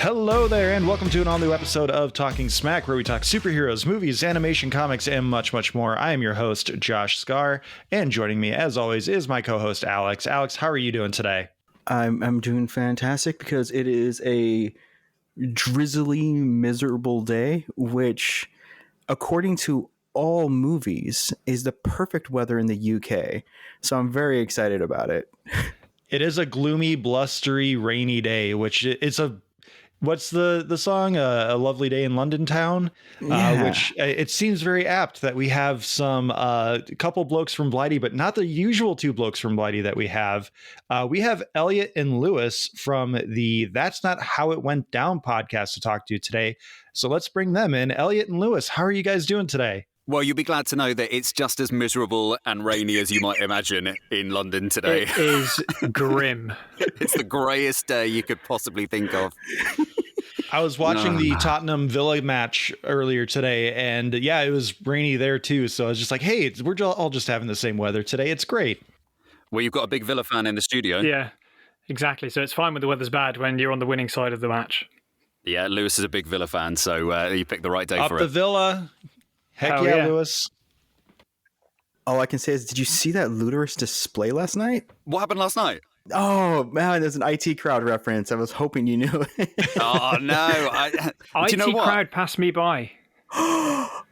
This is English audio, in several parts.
Hello there, and welcome to an all-new episode of Talking Smack, where we talk superheroes, movies, animation, comics, and much, much more. I am your host, Josh Scar, and joining me, as always, is my co-host, Alex. Alex, how are you doing today? I'm doing fantastic because it is a drizzly, miserable day, which, according to all movies, is the perfect weather in the UK. So I'm very excited about it. It is a gloomy, blustery, rainy day, which it's a... What's the song? A Lovely Day in London Town? Yeah. Which it seems very apt that we have some couple blokes from Blighty, but not the usual two blokes from Blighty that we have. We have Elliot and Lewis from the That's Not How It Went Down podcast to talk to today. So let's bring them in. Elliot and Lewis, how are you guys doing today? Well, you'll be glad to know that it's just as miserable and rainy as you might imagine in London today. It is grim. It's the greyest day you could possibly think of. I was watching the Tottenham Villa match earlier today, and yeah, it was rainy there too. So I was just like, hey, we're all just having the same weather today. It's great. Well, you've got a big Villa fan in the studio. Yeah, exactly. So it's fine when the weather's bad when you're on the winning side of the match. Yeah, Lewis is a big Villa fan, so you picked the right day Up for the it. Villa. Heck Hell yeah, yeah, Lewis. All I can say is, did you see that ludicrous display last night? What happened last night? Oh, man, there's an IT crowd reference. I was hoping you knew it. Oh, no. Do you know IT what? crowd passed me by. Oh,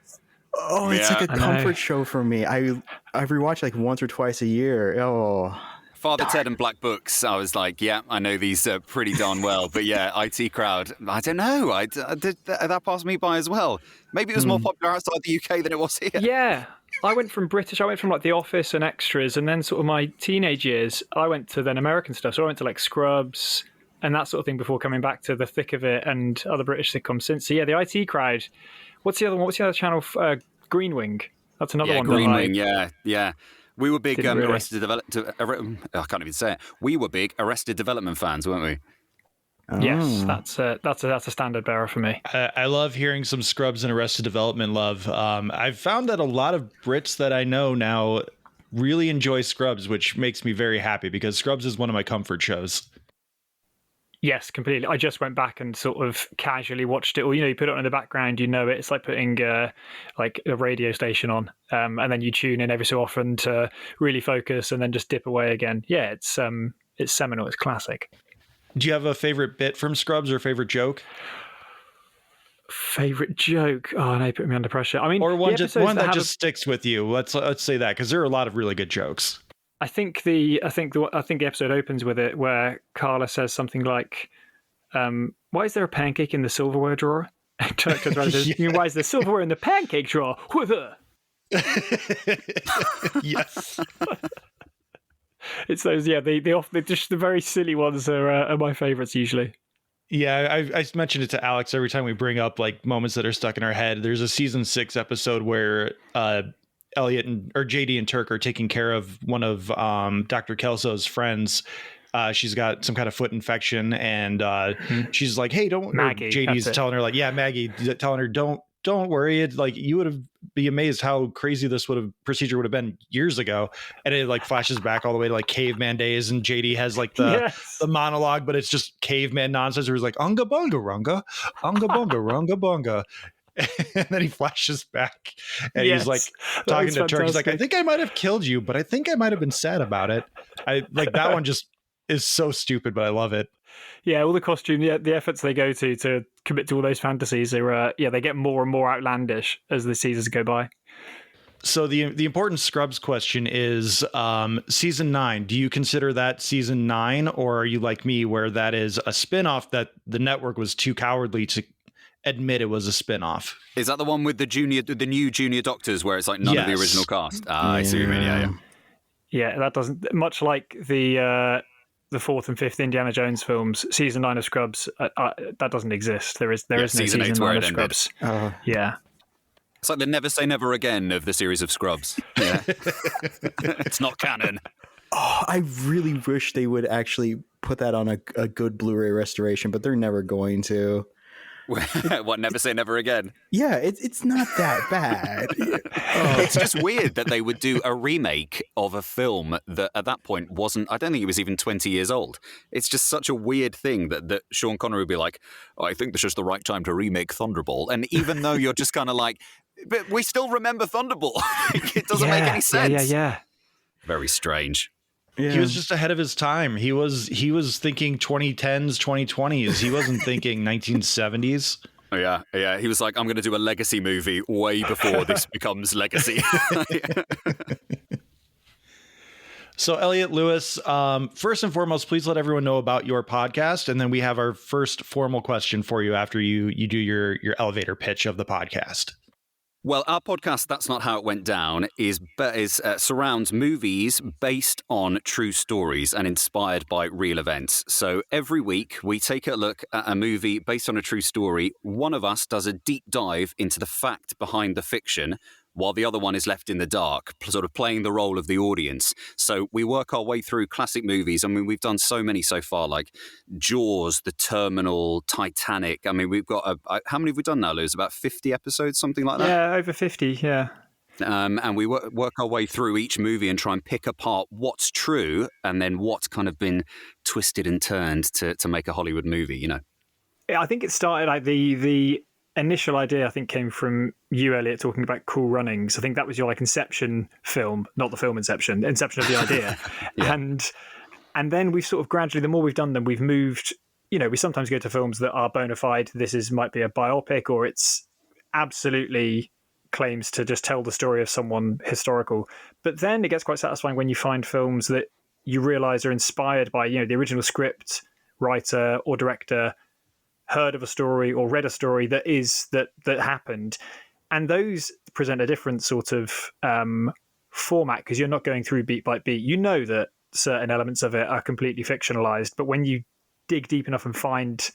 it's Yeah. like a I know. comfort show for me. I rewatch like once or twice a year. Oh, Father Ted and Black Books, I was like, yeah, I know these pretty darn well. But yeah, IT crowd, I don't know. That passed me by as well. Maybe it was more popular outside the UK than it was here. Yeah. I went from like The Office and Extras, and then sort of my teenage years, I went to then American stuff. So I went to like Scrubs and that sort of thing before coming back to the thick of it and other British sitcoms since. So yeah, the IT crowd. What's the other one? What's the other channel? Green Wing. That's another one. Green that Wing, yeah. We were big Didn't really. Arrested Development. I can't even say it. We were big Arrested Development fans, weren't we? Yes, that's a standard bearer for me. I love hearing some Scrubs and Arrested Development love. I've found that a lot of Brits that I know now really enjoy Scrubs, which makes me very happy because Scrubs is one of my comfort shows. Yes, completely. I just went back and sort of casually watched it, or you put it on in the background. You know, it's like putting like a radio station on, and then you tune in every so often to really focus, and then just dip away again. Yeah, it's seminal. It's classic. Do you have a favorite bit from Scrubs or favorite joke? Favorite joke? Oh no, put me under pressure. I mean, Or one that just sticks with you. Let's say that, because there are a lot of really good jokes. I think the episode opens with it where Carla says something like, "Why is there a pancake in the silverware drawer?" And Turk turns around and says, "You mean, why is there silverware in the pancake drawer?" Yes. It's those, yeah. The very silly ones are my favourites usually. Yeah, I mentioned it to Alex every time we bring up like moments that are stuck in our head. There's a season 6 episode where Elliot or JD and Turk are taking care of one of Dr. Kelso's friends. She's got some kind of foot infection, and she's like, "Hey, don't." Maggie, JD's telling her like, "Yeah, Maggie," telling her, "Don't worry. It like you would have be amazed how crazy this procedure would have been years ago." And it like flashes back all the way to like caveman days, and JD has like the monologue, but it's just caveman nonsense. Where he's like, "Unga bunga runga, unga bunga runga bunga." And then he flashes back and he's like talking to Turk. He's like, "I think I might have killed you, but I think I might have been sad about it." I like that one just is so stupid, but I love it. Yeah, all the costume, the efforts they go to commit to all those fantasies are, they get more and more outlandish as the seasons go by. So the important Scrubs question is season 9. Do you consider that season 9, or are you like me where that is a spinoff that the network was too cowardly to admit it was a spinoff? Is that the one with the new junior doctors where it's like none of the original cast? I see what you mean. Yeah. Yeah, that doesn't, much like the 4th and 5th Indiana Jones films, season 9 of Scrubs, that doesn't exist. There is no season 9 of Scrubs. Yeah. It's like the Never Say Never Again of the series of Scrubs. Yeah. It's not canon. Oh, I really wish they would actually put that on a good Blu-ray restoration, but they're never going to. What, never say never again? Yeah, it's not that bad. It's just weird that they would do a remake of a film that at that point wasn't, I don't think it was even 20 years old. It's just such a weird thing that Sean Connery would be like, oh, I think this is the right time to remake Thunderball. And even though you're just kind of like, but we still remember Thunderball. It doesn't make any sense. Yeah. Very strange. Yeah. He was just ahead of his time. He was thinking 2010s, 2020s. He wasn't thinking 1970s. Oh, yeah. He was like, I'm going to do a legacy movie way before this becomes legacy. So, Elliot, Lewis, first and foremost, please let everyone know about your podcast, and then we have our first formal question for you after you do your elevator pitch of the podcast. Well, our podcast, That's Not How It Went Down, surrounds movies based on true stories and inspired by real events. So every week we take a look at a movie based on a true story. One of us does a deep dive into the fact behind the fiction, while the other one is left in the dark, sort of playing the role of the audience. So we work our way through classic movies. I mean, we've done so many so far, like Jaws, The Terminal, Titanic. I mean, we've got, how many have we done now, Lewis? About 50 episodes, something like that? Yeah, over 50, yeah. And we work our way through each movie and try and pick apart what's true and then what's kind of been twisted and turned to make a Hollywood movie, you know? Yeah, I think it started like the initial idea, I think, came from you, Elliot, talking about Cool Runnings. I think that was your like Inception film, not the film Inception of the idea. Yeah. And then we've sort of gradually, the more we've done them, we've moved, you know, we sometimes go to films that are bona fide. Might be a biopic, or it's absolutely claims to just tell the story of someone historical. But then it gets quite satisfying when you find films that you realize are inspired by, you know, the original script writer or director heard of a story or read a story that happened, and those present a different sort of format because you're not going through beat by beat. You know that certain elements of it are completely fictionalized, but when you dig deep enough and find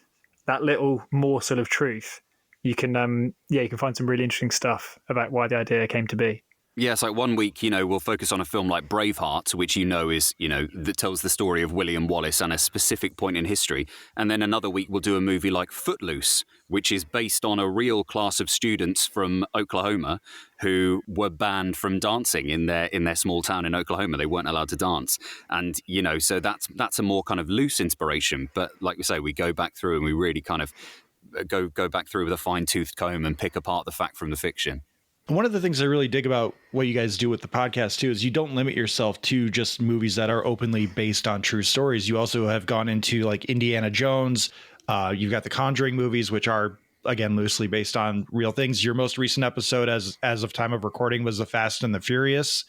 that little morsel of truth, you can you can find some really interesting stuff about why the idea came to be. Yes, like one week, you know, we'll focus on a film like Braveheart, which is, that tells the story of William Wallace and a specific point in history. And then another week, we'll do a movie like Footloose, which is based on a real class of students from Oklahoma who were banned from dancing in their small town in Oklahoma. They weren't allowed to dance. And, you know, so that's a more kind of loose inspiration. But like we say, we go back through and we really kind of go back through with a fine-toothed comb and pick apart the fact from the fiction. One of the things I really dig about what you guys do with the podcast too is you don't limit yourself to just movies that are openly based on true stories. You also have gone into like Indiana Jones. You've got the Conjuring movies, which are again loosely based on real things. Your most recent episode, as of time of recording, was the Fast and the Furious,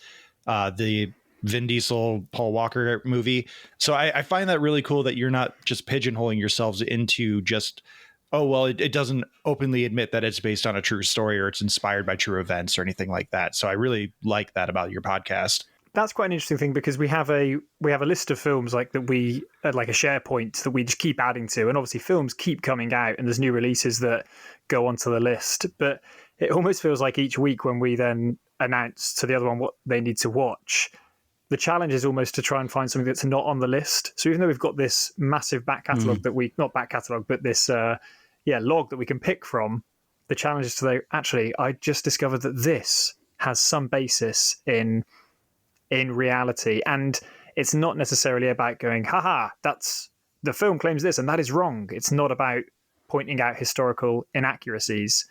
the Vin Diesel, Paul Walker movie. So I find that really cool that you're not just pigeonholing yourselves into just, oh, well, it doesn't openly admit that it's based on a true story or it's inspired by true events or anything like that. So I really like that about your podcast. That's quite an interesting thing because we have a list of films like that we like a SharePoint that we just keep adding to, and obviously films keep coming out and there's new releases that go onto the list. But it almost feels like each week when we then announce to the other one what they need to watch, the challenge is almost to try and find something that's not on the list. So even though we've got this massive back catalogue that we not back catalogue, but this log that we can pick from, the challenge is to say, actually, I just discovered that this has some basis in reality. And it's not necessarily about going, haha, that's the film claims this and that is wrong. It's not about pointing out historical inaccuracies.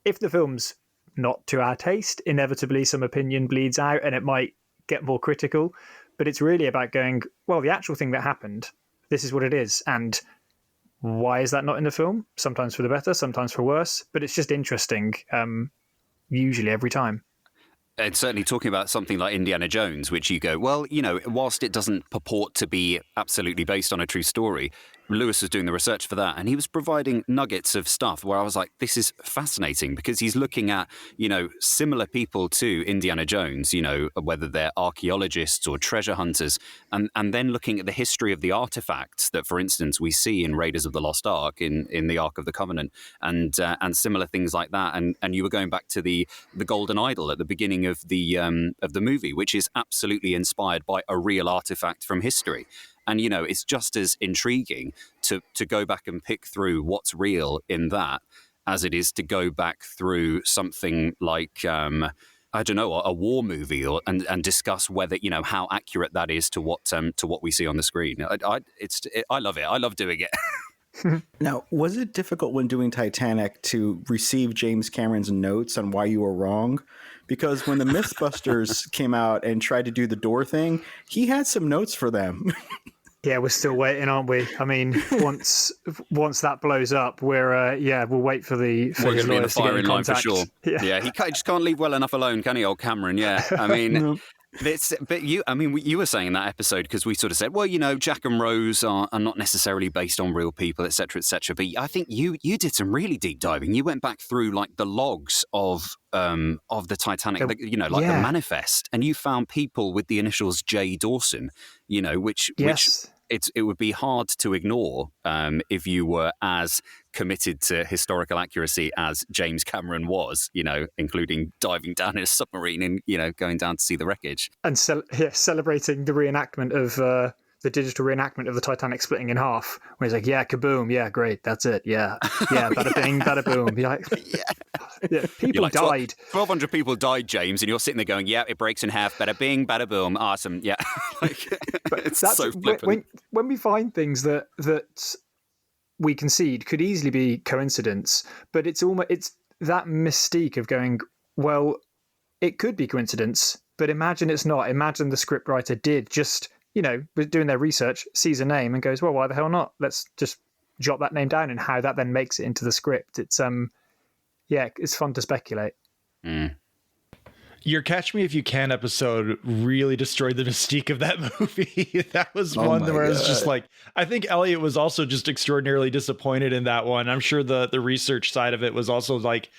If the film's not to our taste, inevitably some opinion bleeds out and it might get more critical. But it's really about going, well, the actual thing that happened, this is what it is. And why is that not in the film? Sometimes for the better, sometimes for worse. But it's just interesting, usually every time. And certainly talking about something like Indiana Jones, which you go, well, you know, whilst it doesn't purport to be absolutely based on a true story, Lewis was doing the research for that, and he was providing nuggets of stuff where I was like, this is fascinating, because he's looking at, you know, similar people to Indiana Jones, you know, whether they're archaeologists or treasure hunters, and then looking at the history of the artifacts that, for instance, we see in Raiders of the Lost Ark, in the Ark of the Covenant, and similar things like that. And you were going back to the Golden Idol at the beginning of the movie, which is absolutely inspired by a real artifact from history. And, it's just as intriguing to go back and pick through what's real in that as it is to go back through something like, I don't know, a war movie, and discuss whether, how accurate that is to what we see on the screen. I love it. I love doing it. Now, was it difficult when doing Titanic to receive James Cameron's notes on why you were wrong? Because when the Mythbusters came out and tried to do the door thing, he had some notes for them. Yeah, we're still waiting, aren't we? I mean, once that blows up, we'll wait for we're going to be in the firing line for sure. Yeah, he just can't leave well enough alone, can he, old Cameron? Yeah, I mean. No. You were saying in that episode, because we sort of said, well, Jack and Rose are not necessarily based on real people, et cetera, et cetera. But I think you did some really deep diving. You went back through like the logs of the Titanic, the manifest, and you found people with the initials J. Dawson, which it would be hard to ignore if you were as committed to historical accuracy as James Cameron was, including diving down in a submarine and, going down to see the wreckage. And celebrating the reenactment of the digital reenactment of the Titanic splitting in half, where he's like, yeah, kaboom, yeah, great, that's it, yeah, bada bing, bada boom. You're like, yeah, people like, died. 1,200 people died, James, and you're sitting there going, yeah, it breaks in half, bada bing, bada boom, awesome, yeah. But it's that's so flippant. When we find things that we concede could easily be coincidence, but it's that mystique of going, well, it could be coincidence, but imagine it's not. Imagine the scriptwriter did just, was doing their research, sees a name and goes, well, why the hell not? Let's just jot that name down, and how that then makes it into the script. It's it's fun to speculate. Mm. Your Catch Me If You Can episode really destroyed the mystique of that movie. That was one where I was just like, I think Elliot was also just extraordinarily disappointed in that one. I'm sure the research side of it was also like,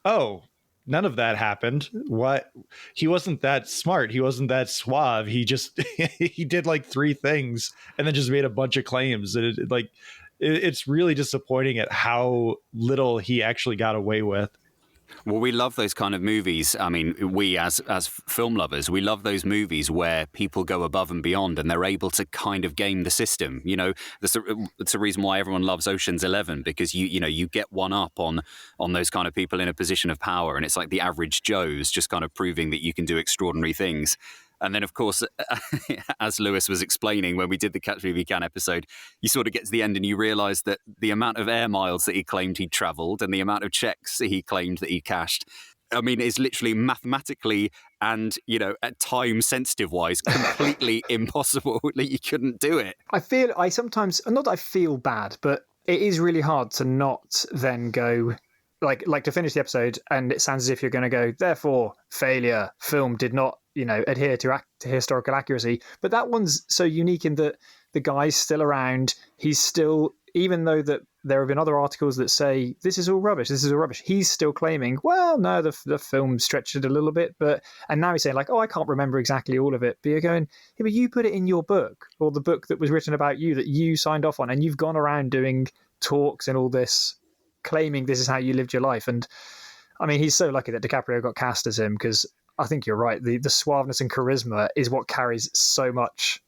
oh, none of that happened. What? He wasn't that smart. He wasn't that suave. He just, he did like 3 things and then just made a bunch of claims. And it's really disappointing at how little he actually got away with. Well, we love those kind of movies. I mean, we as film lovers, we love those movies where people go above and beyond and they're able to kind of game the system. That's a reason why everyone loves Ocean's 11, because you get one up on those kind of people in a position of power, and it's like the average Joes just kind of proving that you can do extraordinary things. And then, of course, as Lewis was explaining when we did the Catch Me If You Can episode, you sort of get to the end and you realise that the amount of air miles that he claimed he'd travelled and the amount of checks he claimed that he cashed, I mean, is literally mathematically and, at time sensitive wise, completely impossible that you couldn't do it. I sometimes, not that I feel bad, but it is really hard to not then go, like to finish the episode and it sounds as if you're going to go, therefore, failure, film did not, adhere to historical accuracy. But that one's so unique in that the guy's still around. He's still, even though that there have been other articles that say this is all rubbish, he's still claiming, well, no, the film stretched it a little bit, and now he's saying like, oh, I can't remember exactly all of it. But you're going, yeah, but you put it in your book, or the book that was written about you that you signed off on, and you've gone around doing talks and all this, claiming this is how you lived your life. And I mean, he's so lucky that DiCaprio got cast as him, because I think you're right. The suaveness and charisma is what carries so much,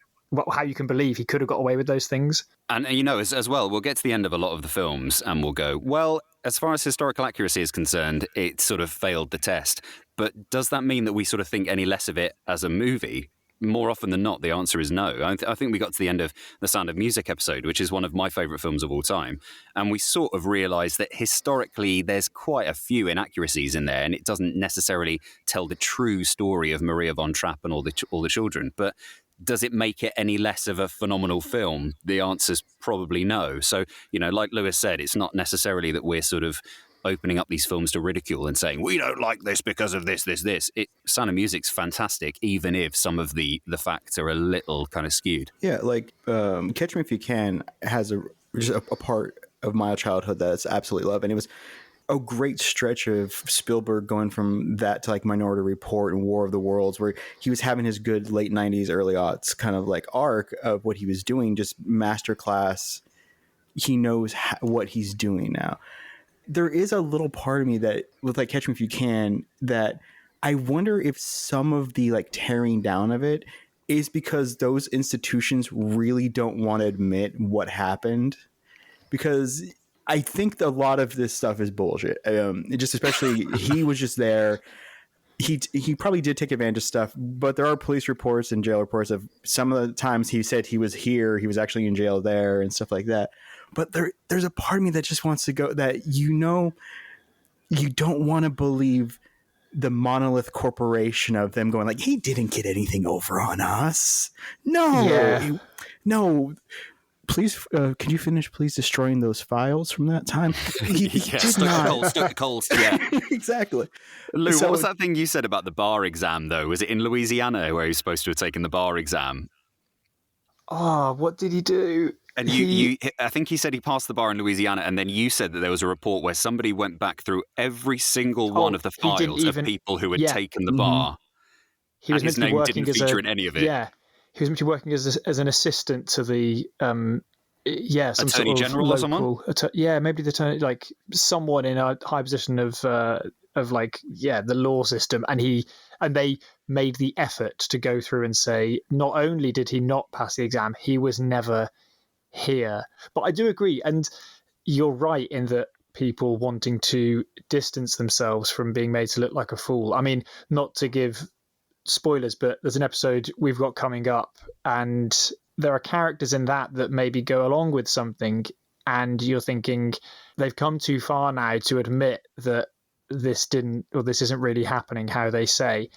how you can believe he could have got away with those things. And as well, we'll get to the end of a lot of the films and we'll go, well, as far as historical accuracy is concerned, it sort of failed the test. But does that mean that we sort of think any less of it as a movie? More often than not, the answer is no. I think we got to the end of the Sound of Music episode, which is one of my favourite films of all time, and we sort of realised that historically there's quite a few inaccuracies in there, and it doesn't necessarily tell the true story of Maria von Trapp and all the children. But does it make it any less of a phenomenal film? The answer's probably no. So, like Lewis said, it's not necessarily that we're sort of opening up these films to ridicule and saying, we don't like this because of this. Sound of Music's fantastic, even if some of the facts are a little kind of skewed. Yeah, like Catch Me If You Can has just a part of my childhood that's absolutely love. And it was a great stretch of Spielberg going from that to like Minority Report and War of the Worlds, where he was having his good late 90s, early aughts kind of like arc of what he was doing, just masterclass. He knows what he's doing now. There is a little part of me that with like Catch Me If You Can, that I wonder if some of the like tearing down of it is because those institutions really don't want to admit what happened, because I think a lot of this stuff is bullshit. Just especially he was just there. He probably did take advantage of stuff, but there are police reports and jail reports of some of the times he said he was here, he was actually in jail there and stuff like that. But there's a part of me that just wants to go that, you don't want to believe the monolith corporation of them going like, he didn't get anything over on us. No. Please, could you finish, please, destroying those files from that time? He did not. Stuck the coals, yeah. Exactly. Lou, what was that thing you said about the bar exam, though? Was it in Louisiana where he was supposed to have taken the bar exam? Oh, what did he do? And I think he said he passed the bar in Louisiana, and then you said that there was a report where somebody went back through every single one of the files of people who had taken the bar. He was his name didn't feature in any of it. Yeah. He was meant to be working as an assistant to the some Attorney General or someone. Maybe the someone in a high position of the law system, and they made the effort to go through and say not only did he not pass the exam, he was never here. But I do agree, and you're right in that people wanting to distance themselves from being made to look like a fool. I mean, not to give spoilers, but there's an episode we've got coming up, and there are characters in that maybe go along with something, and you're thinking they've come too far now to admit that this isn't really happening how they say.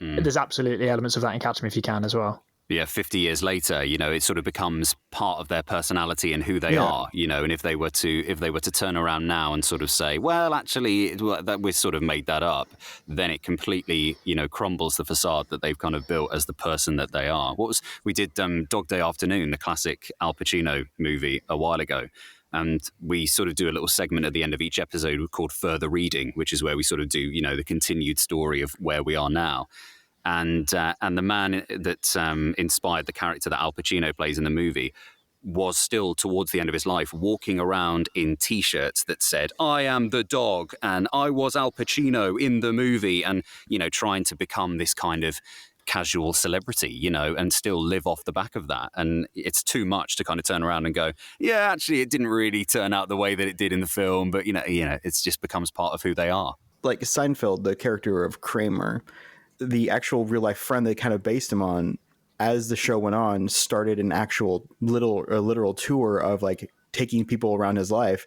There's absolutely elements of that in Catch Me If You Can as well. Yeah, 50 years later, it sort of becomes part of their personality and who they are, and if they were to turn around now and sort of say, well, actually, that we sort of made that up, then it completely, crumbles the facade that they've kind of built as the person that they are. We did Dog Day Afternoon, the classic Al Pacino movie, a while ago. And we sort of do a little segment at the end of each episode called Further Reading, which is where we sort of do, the continued story of where we are now. And the man that inspired the character that Al Pacino plays in the movie was still, towards the end of his life, walking around in T-shirts that said, I am the dog, and I was Al Pacino in the movie, and, trying to become this kind of casual celebrity, and still live off the back of that. And it's too much to kind of turn around and go, yeah, actually, it didn't really turn out the way that it did in the film, but, it just becomes part of who they are. Like Seinfeld, the character of Kramer, the actual real life friend they kind of based him on, as the show went on, started an actual literal tour of like taking people around his life.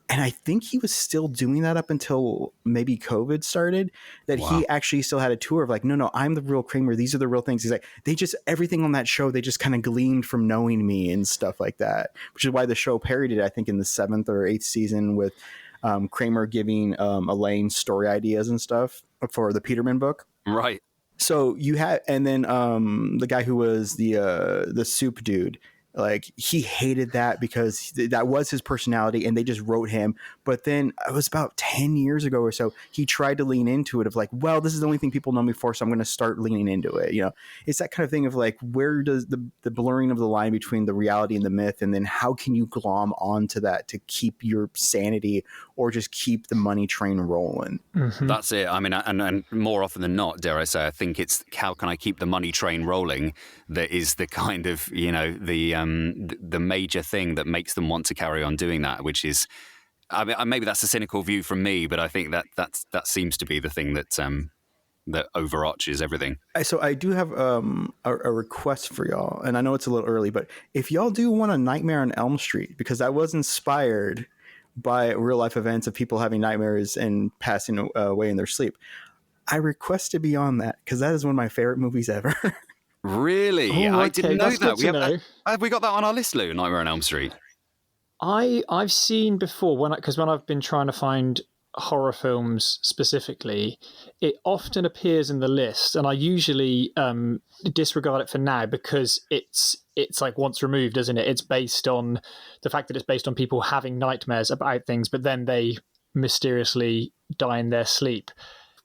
And I think he was still doing that up until maybe COVID started, that he actually still had a tour of like, no, I'm the real Kramer. These are the real things. He's like, everything on that show, they just kind of gleaned from knowing me and stuff like that, which is why the show parodied it, I think in the 7th or 8th season, with Kramer giving Elaine story ideas and stuff for the Peterman book. Right. So you had, and then the guy who was the soup dude, like he hated that because that was his personality and they just wrote him. But then it was about 10 years ago or so, he tried to lean into it of like, well, this is the only thing people know me for, so I'm going to start leaning into it. It's that kind of thing of like, where does the blurring of the line between the reality and the myth, and then how can you glom onto that to keep your sanity or just keep the money train rolling? Mm-hmm. That's it. I mean, and more often than not, dare I say, I think it's how can I keep the money train rolling that is the kind of, the major thing that makes them want to carry on doing that, which is, I mean, maybe that's a cynical view from me, but I think that seems to be the thing that overarches everything. So I do have a request for y'all, and I know it's a little early, but if y'all do want a Nightmare on Elm Street, because that was inspired by real life events of people having nightmares and passing away in their sleep, I request to be on that, because that is one of my favorite movies ever. Really? I didn't know that. Have we got that on our list, Lou? Nightmare on Elm Street. I've seen before when I've been trying to find horror films specifically, it often appears in the list, and I usually disregard it for now because it's like once removed, isn't it? It's based on the fact that it's based on people having nightmares about things, but then they mysteriously die in their sleep.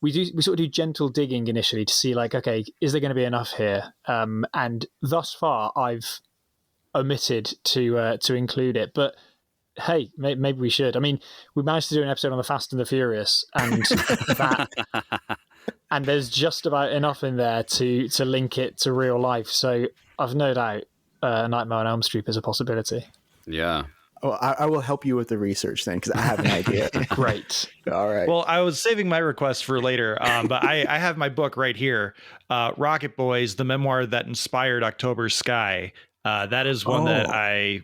We sort of do gentle digging initially to see like, okay, is there going to be enough here? And thus far, I've omitted to include it, but hey, maybe we should. I mean, we managed to do an episode on the Fast and the Furious, and and there's just about enough in there to link it to real life. So I've no doubt Nightmare on Elm Street is a possibility. Yeah. Well, I will help you with the research then, because I have an idea. Great. All right. Well, I was saving my request for later, but I have my book right here, Rocket Boys, the memoir that inspired October Sky. That is one that I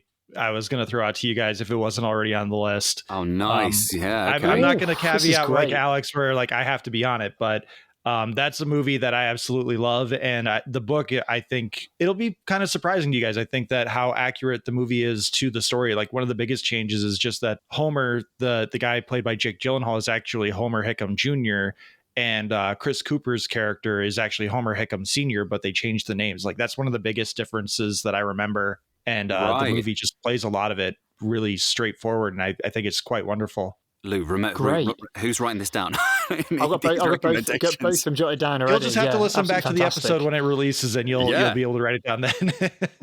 was going to throw out to you guys if it wasn't already on the list. Oh, nice. Yeah. Okay. I'm not going to This is caveat like great. Alex where like I have to be on it, but that's a movie that I absolutely love. And the book, I think it'll be kind of surprising to you guys. I think that how accurate the movie is to the story. Like one of the biggest changes is just that Homer, the guy played by Jake Gyllenhaal, is actually Homer Hickam Jr. And Chris Cooper's character is actually Homer Hickam Sr., but they changed the names. Like that's one of the biggest differences that I remember. And the movie just plays a lot of it really straightforward. And I think it's quite wonderful. Lou, Great. who's writing this down? I've got both of them jotted down already. You'll just have to listen back to the fantastic. episode when it releases, and you'll be able to write it down then.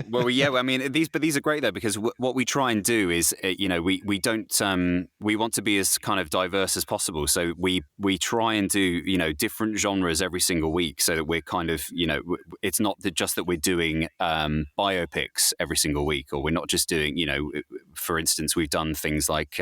Well, yeah. I mean, these are great though, because what we try and do is, we don't we want to be as kind of diverse as possible. So we try and do different genres every single week, so that we're kind of it's not just that we're doing biopics every single week, or we're not just doing for instance, we've done things like.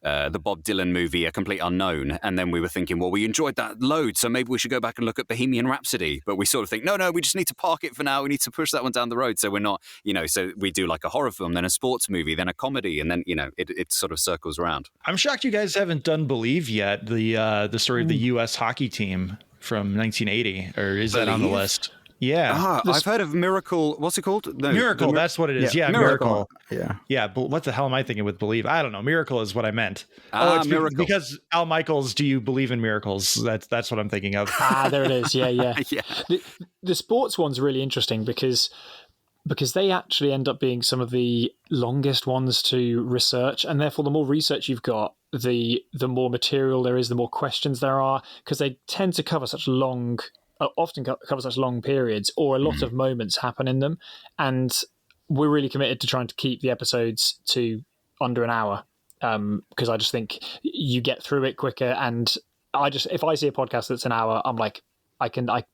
The Bob Dylan movie, A Complete Unknown. And then we were thinking, well, we enjoyed that load, so maybe we should go back and look at Bohemian Rhapsody. But we sort of think, no, we just need to park it for now. We need to push that one down the road. So we're not, so we do like a horror film, then a sports movie, then a comedy. And then, it sort of circles around. I'm shocked you guys haven't done Believe yet, the story of the U.S. hockey team from 1980. Or is that on the list? Yeah. I've heard of Miracle. What's it called? No, Miracle. That's what it is. Yeah, Miracle. Miracle. Yeah. But what the hell am I thinking with Believe? I don't know. Miracle is what I meant. It's Miracle. Because Al Michaels, Do You Believe in Miracles? That's what I'm thinking of. There it is. Yeah. Yeah. The sports one's really interesting because they actually end up being some of the longest ones to research, and therefore the more research you've got, the more material there is, the more questions there are, because they tend to cover such often cover such long periods, or a lot of moments happen in them, and we're really committed to trying to keep the episodes to under an hour, because I just think you get through it quicker. And if I see a podcast that's an hour, I'm like,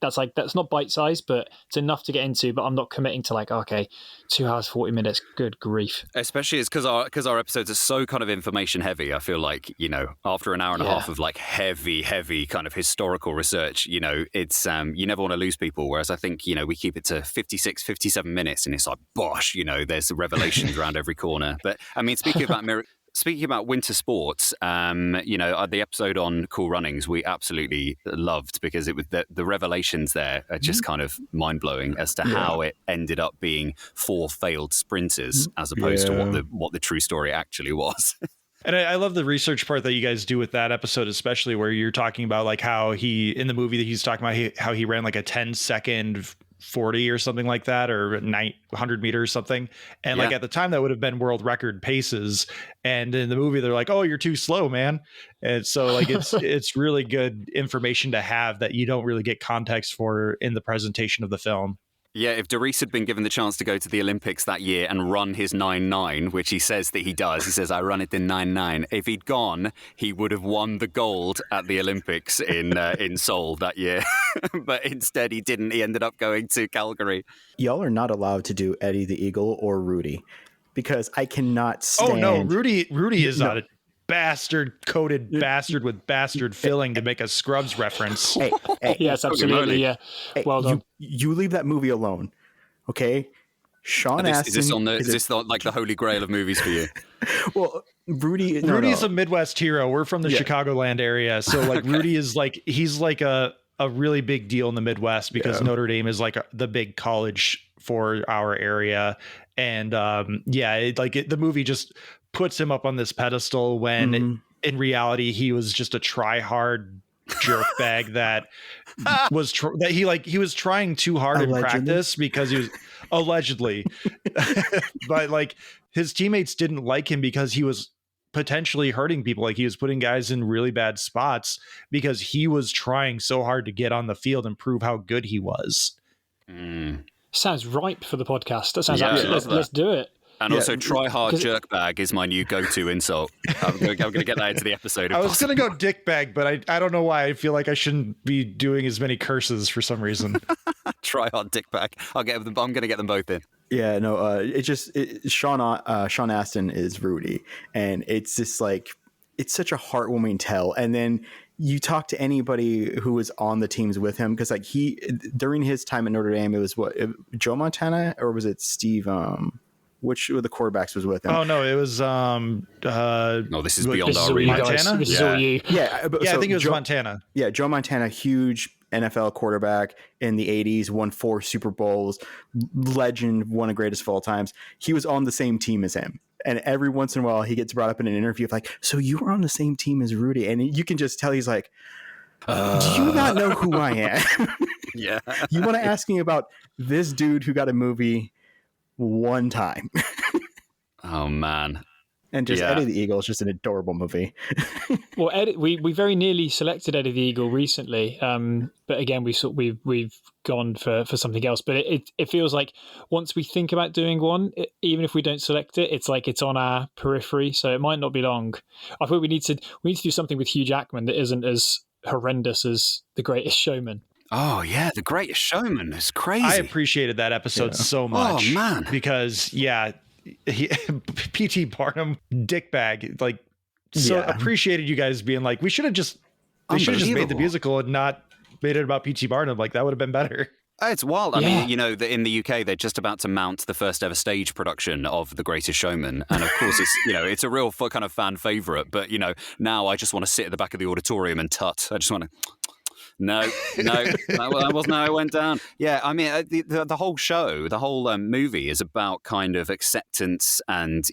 that's not bite size, but it's enough to get into, but I'm not committing to 2 hours 40 minutes. Good grief. Especially it's because our episodes are so kind of information heavy. I feel like after an hour and a half of heavy kind of historical research, it's you never want to lose people, whereas I think we keep it to 56 57 minutes, and it's like bosh, there's the revelations around every corner. But I mean, speaking about winter sports, the episode on Cool Runnings we absolutely loved, because it was the revelations there are just kind of mind-blowing as to how it ended up being 4 failed sprinters as opposed to what the true story actually was. And I love the research part that you guys do with that episode, especially where you're talking about how he, in the movie that he's talking about, how he ran a 10-second 40 or something like that, or 100 meters something. And at the time that would have been world record paces. And in the movie, they're like, oh, you're too slow, man. And so it's really good information to have that you don't really get context for in the presentation of the film. Yeah, if Darius had been given the chance to go to the Olympics that year and run his 9.9, which he says that he does, he says, I run it in 9.9. If he'd gone, he would have won the gold at the Olympics in Seoul that year. But instead he didn't. He ended up going to Calgary. Y'all are not allowed to do Eddie the Eagle or Rudy, because I cannot stand... Oh, no, Rudy is not a bastard-coated bastard with bastard filling to make a Scrubs reference. Hey, yes, absolutely, yeah. Well done. You leave that movie alone, okay? Sean Astin... Is this like the holy grail of movies for you? Well, Rudy's a Midwest hero. We're from the Chicagoland area, so Rudy is he's a really big deal in the Midwest, because Notre Dame is the big college for our area. And the movie just puts him up on this pedestal when in reality he was just a try-hard jerkbag that he was trying too hard in practice, because he was allegedly but his teammates didn't like him because he was potentially hurting people. He was putting guys in really bad spots because he was trying so hard to get on the field and prove how good he was. Sounds ripe for the podcast. That sounds absolutely. Let's do it. And also, try hard jerkbag is my new go-to insult. I'm going to get that into the episode. I was going to go dickbag, but I don't know why. I feel like I shouldn't be doing as many curses for some reason. Try hard dickbag. I'm going to get them both in. Yeah, no. Sean Astin is Rudy, and it's just like it's such a heartwarming tale. And then you talk to anybody who was on the teams with him, because like during his time at Notre Dame, it was Joe Montana, or was it Steve? Which of the quarterbacks was with him? Oh no, it was no, this is beyond our reach. Montana. This is all you. Yeah, I think it was Montana. Yeah, Joe Montana, huge NFL quarterback in the 80s, won 4 Super Bowls, legend, one of the greatest of all times. He was on the same team as him. And every once in a while, he gets brought up in an interview of like, so you were on the same team as Rudy? And you can just tell he's like, do you not know who I am? Yeah. You want to ask me about this dude who got a movie one time? Oh, man. And just Eddie the Eagle is just an adorable movie. Well, we very nearly selected Eddie the Eagle recently, but again we've gone for something else. But it feels like once we think about doing one, even if we don't select it, it's like it's on our periphery, so it might not be long. I think we need to do something with Hugh Jackman that isn't as horrendous as The Greatest Showman. Oh yeah, The Greatest Showman is crazy. I appreciated that episode so much. Oh man, because P.T. Barnum dickbag, like, so appreciated you guys being like, they should have just made the musical and not made it about P.T. Barnum. Like, that would have been better. It's wild. I mean, in the UK, they're just about to mount the first ever stage production of The Greatest Showman, and of course, it's a real kind of fan favorite. But now I just want to sit at the back of the auditorium and tut. I just want to. No, that wasn't how it went down. Yeah, I mean, the whole show, the whole movie is about kind of acceptance and,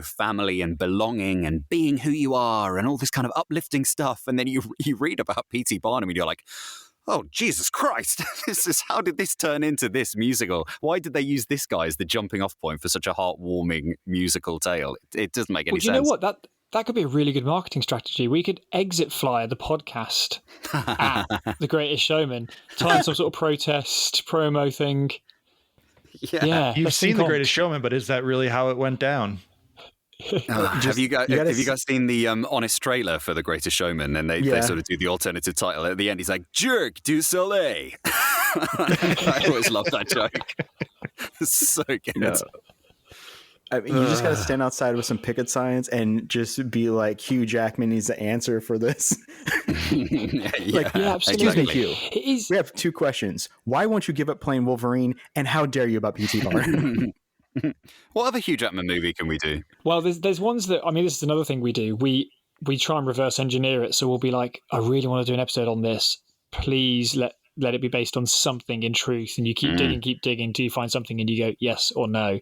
family and belonging and being who you are and all this kind of uplifting stuff. And then you read about P.T. Barnum and you're like, oh, Jesus Christ, how did this turn into this musical? Why did they use this guy as the jumping off point for such a heartwarming musical tale? It doesn't make any sense. You know what? That could be a really good marketing strategy. We could exit flyer the podcast at The Greatest Showman, tie in some sort of protest promo thing. Yeah. You've seen The Greatest Showman, but is that really how it went down? Have you guys seen the honest trailer for The Greatest Showman? And they sort of do the alternative title at the end. He's like, Jerk du Soleil. I always love that joke. It's so good. Yeah. I mean, you just got to stand outside with some picket signs and just be like, Hugh Jackman needs the answer for this. Excuse me, Hugh. We have 2 questions. Why won't you give up playing Wolverine? And how dare you about P.T. Barnum? What other Hugh Jackman movie can we do? Well, there's ones that, I mean, this is another thing we do. We try and reverse engineer it. So we'll be like, I really want to do an episode on this. Please let it be based on something in truth. And you keep digging. Do you find something? And you go, yes or no.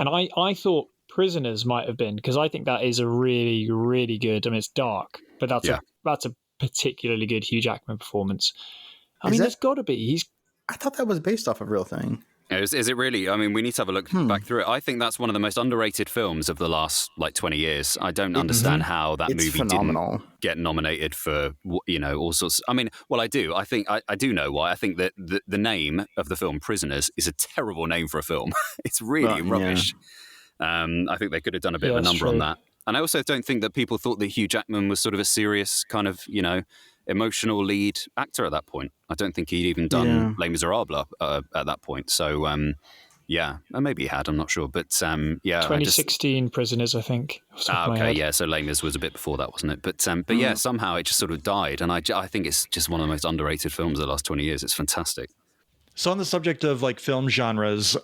And I thought Prisoners might have been, because I think that is a really, really good, I mean, it's dark, but that's a particularly good Hugh Jackman performance. There's got to be. I thought that was based off a real thing. Is it really? I mean, we need to have a look back through it. I think that's one of the most underrated films of the last 20 years. I don't understand how that movie didn't get nominated for all sorts. I mean, well, I do. I think I do know why. I think that the name of the film Prisoners is a terrible name for a film. It's really rubbish. I think they could have done a bit of a number on that. And I also don't think that people thought that Hugh Jackman was sort of a serious kind of emotional lead actor at that point. I don't think he'd even done Les Miserables at that point. So, maybe he had, I'm not sure. But, 2016 Prisoners, I think. Okay, yeah, so Les Mis was a bit before that, wasn't it? But somehow it just sort of died. And I think it's just one of the most underrated films of the last 20 years. It's fantastic. So on the subject of like film genres,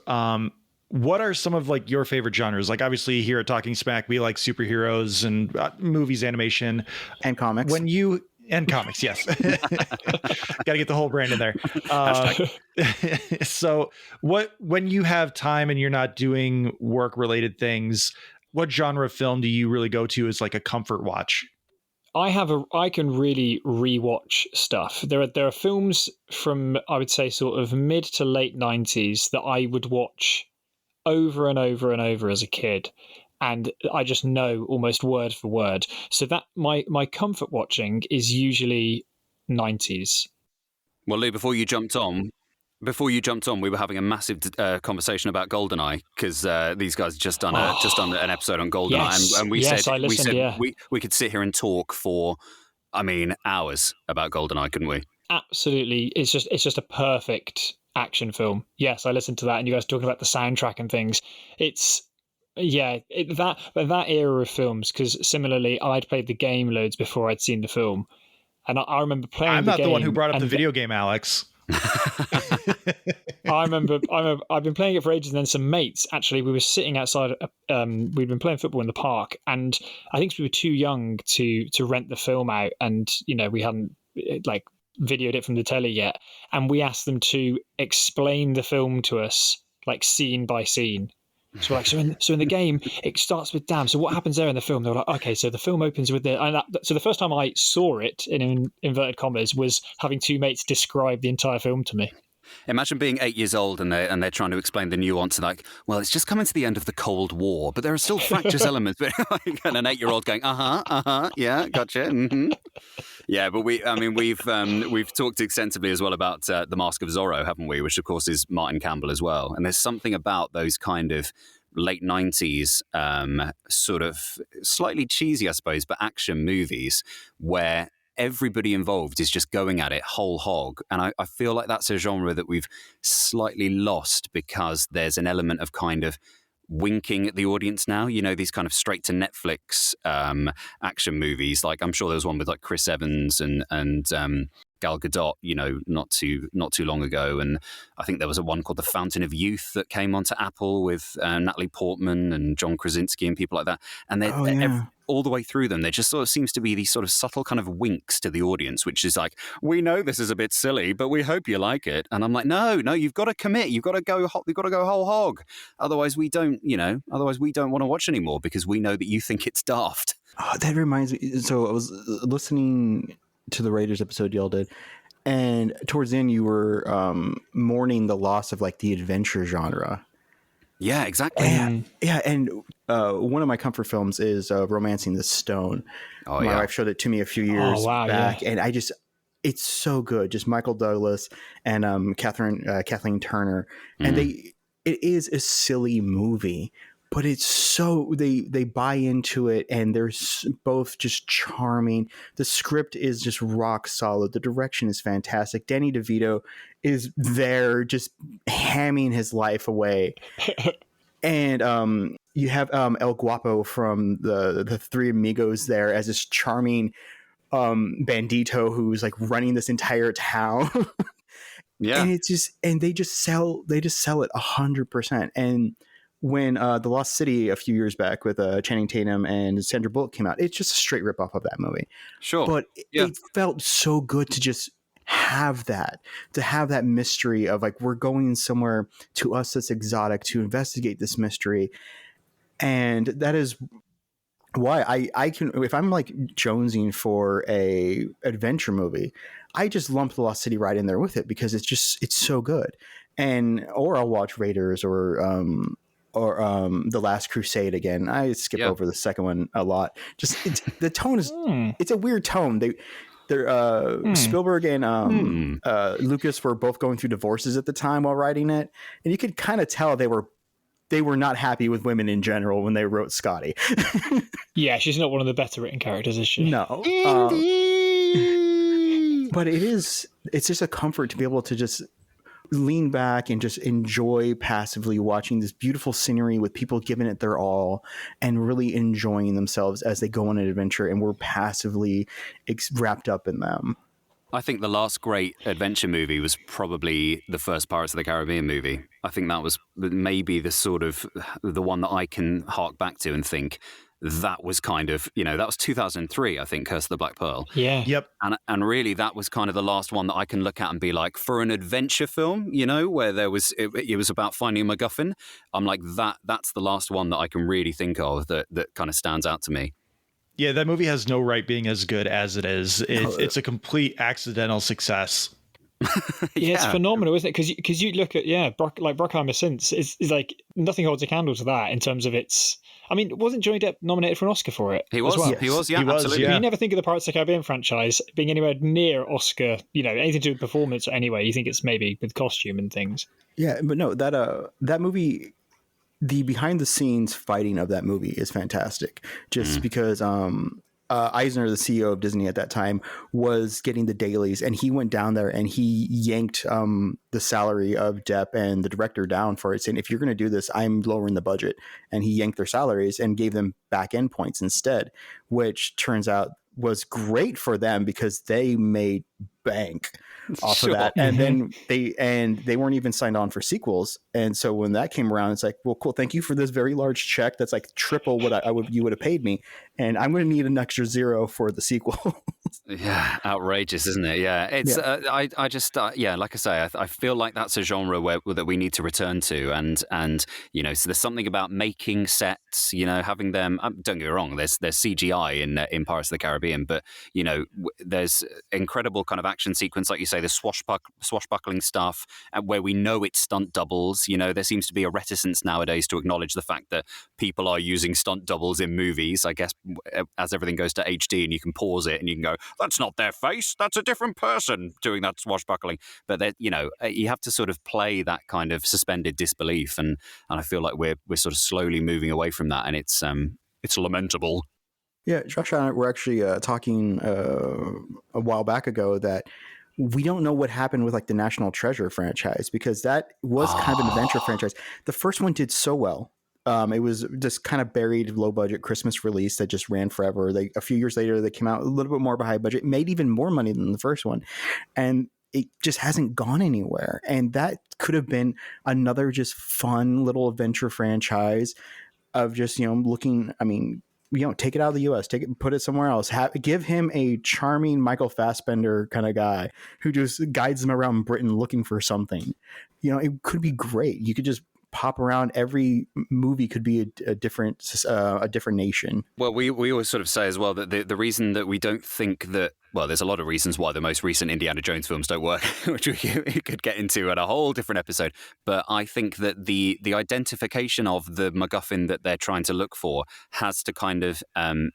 what are some of like your favorite genres? Like obviously here at Talking Smack, we like superheroes and movies, animation. And comics. And comics, yes. Got to get the whole brand in there. So when you have time and you're not doing work related things, what genre of film do you really go to as like a comfort watch? I can really rewatch stuff. There are films from, I would say, sort of mid to late 90s that I would watch over and over and over as a kid. And I just know almost word for word. So that my comfort watching is usually 90s. Well, Lou, before you jumped on, Before you jumped on, we were having a massive conversation about GoldenEye because these guys just done an episode on GoldenEye, Yes. and we Yes, said I listened, yeah. we could sit here and talk for, hours about GoldenEye, couldn't we? Absolutely. It's just a perfect action film. Yes, I listened to that, and you guys talking about the soundtrack and things. It's that era of films, because similarly, I'd played the game loads before I'd seen the film, and I remember playing. I'm the not game the one who brought up the video game, Alex. I remember I've been playing it for ages, and then some mates, actually, we were sitting outside, we'd been playing football in the park, and I think we were too young to rent the film out, and we hadn't like videoed it from the telly yet, and we asked them to explain the film to us like scene by scene. So we're like, so in the game it starts with damn. So what happens there in the film? They were like, okay, so the film opens with so the first time I saw it in inverted commas was having two mates describe the entire film to me. Imagine being 8 years old and they're trying to explain the nuance, like, well, it's just coming to the end of the Cold War, but there are still fractious elements. And an 8-year-old going, yeah, gotcha. Mm-hmm. Yeah, but we've talked extensively as well about The Mask of Zorro, haven't we? Which of course is Martin Campbell as well. And there's something about those kind of late 90s sort of slightly cheesy, I suppose, but action movies where everybody involved is just going at it whole hog. And I feel like that's a genre that we've slightly lost because there's an element of kind of winking at the audience now. These kind of straight to Netflix action movies. Like I'm sure there was one with like Chris Evans and Gal Gadot, not too long ago. And I think there was one called The Fountain of Youth that came onto Apple with Natalie Portman and John Krasinski and people like that. And they're all the way through them, there just sort of seems to be these sort of subtle kind of winks to the audience, which is like, we know this is a bit silly, but we hope you like it. And I'm like, no, you've got to commit. You've got to go whole hog. Otherwise we don't want to watch anymore because we know that you think it's daft. Oh, that reminds me. So I was listening to the Raiders episode y'all did, and towards the end you were mourning the loss of like the adventure genre. Yeah, exactly. And one of my comfort films is Romancing the Stone. My wife showed it to me a few years back, and it's so good. Just Michael Douglas and Kathleen Turner, and it is a silly movie, but it's so they buy into it, and they're both just charming. The script is just rock solid. The direction is fantastic. Danny DeVito is there just hamming his life away. And you have El Guapo from the Three Amigos there as this charming bandito who's like running this entire town. Yeah. And they just sell it 100%. And when The Lost City a few years back with Channing Tatum and Sandra Bullock came out, it's just a straight ripoff of that movie. Sure. But it felt so good to just have that mystery of like, we're going somewhere to us that's exotic to investigate this mystery. And that is why I can, if I'm like jonesing for a adventure movie, I just lump The Lost City right in there with it because it's so good. Or I'll watch Raiders or The Last Crusade again. I skip over the second one a lot. Just the tone is it's a weird tone. Spielberg and Lucas were both going through divorces at the time while writing it, and you could kind of tell they were not happy with women in general when they wrote Scotty. Yeah, she's not one of the better written characters, is she? No. But it's just a comfort to be able to just lean back and just enjoy passively watching this beautiful scenery with people giving it their all and really enjoying themselves as they go on an adventure, and we're passively wrapped up in them. I think the last great adventure movie was probably the first Pirates of the Caribbean movie. I think that was maybe the one that I can hark back to and think that was kind of, that was 2003, I think, Curse of the Black Pearl. Yeah. Yep. And really that was kind of the last one that I can look at and be like, for an adventure film, where it was about finding a MacGuffin. I'm like, that's the last one that I can really think of that kind of stands out to me. Yeah, that movie has no right being as good as it is. It's a complete accidental success. Yeah, it's phenomenal, isn't it? Because you look at Bruckheimer since is like nothing holds a candle to that in terms of its. I mean, wasn't Johnny Depp nominated for an Oscar for it? He was. as well? Yes. He was. Yeah, He was, absolutely. yeah. But you never think of the Pirates of the Caribbean franchise being anywhere near Oscar. Anything to do with performance anyway. You think it's maybe with costume and things. Yeah, but no, that movie, the behind the scenes fighting of that movie is fantastic. Just because Eisner, the CEO of Disney at that time, was getting the dailies, and he went down there and he yanked the salary of Depp and the director down for it, saying, if you're going to do this, I'm lowering the budget. And he yanked their salaries and gave them back end points instead, which turns out was great for them because they made bank off of that. And then they weren't even signed on for sequels. And so when that came around, it's like, well, cool. Thank you for this very large check. That's like triple what you would have paid me. And I'm going to need an extra zero for the sequel. Yeah, outrageous, isn't it? Yeah, it's. I just, like I say, I feel like that's a genre that we need to return to, and so there's something about making sets, having them. Don't get me wrong, there's CGI in Pirates of the Caribbean, but there's incredible kind of action sequence, like you say, the swashbuckling stuff, where we know it's stunt doubles. There seems to be a reticence nowadays to acknowledge the fact that people are using stunt doubles in movies. I guess as everything goes to HD and you can pause it and you can go, that's not their face, that's a different person doing that swashbuckling. But you have to sort of play that kind of suspended disbelief, and I feel like we're sort of slowly moving away from that, and it's lamentable. Yeah, Josh and I were actually talking a while back ago that we don't know what happened with like the National Treasure franchise, because that was kind of an adventure franchise. The first one did so well. It was just kind of buried, low budget Christmas release that just ran forever. A few years later, they came out a little bit more of a high budget, made even more money than the first one. And it just hasn't gone anywhere. And that could have been another just fun little adventure franchise of just, looking, take it out of the US, put it somewhere else. Give him a charming Michael Fassbender kind of guy who just guides them around Britain looking for something. It could be great. You could just pop around. Every movie could be a different nation. Well, we always sort of say as well that the reason that we don't think that, well, there's a lot of reasons why the most recent Indiana Jones films don't work, which we could get into at a whole different episode. But I think that the identification of the MacGuffin that they're trying to look for has to kind of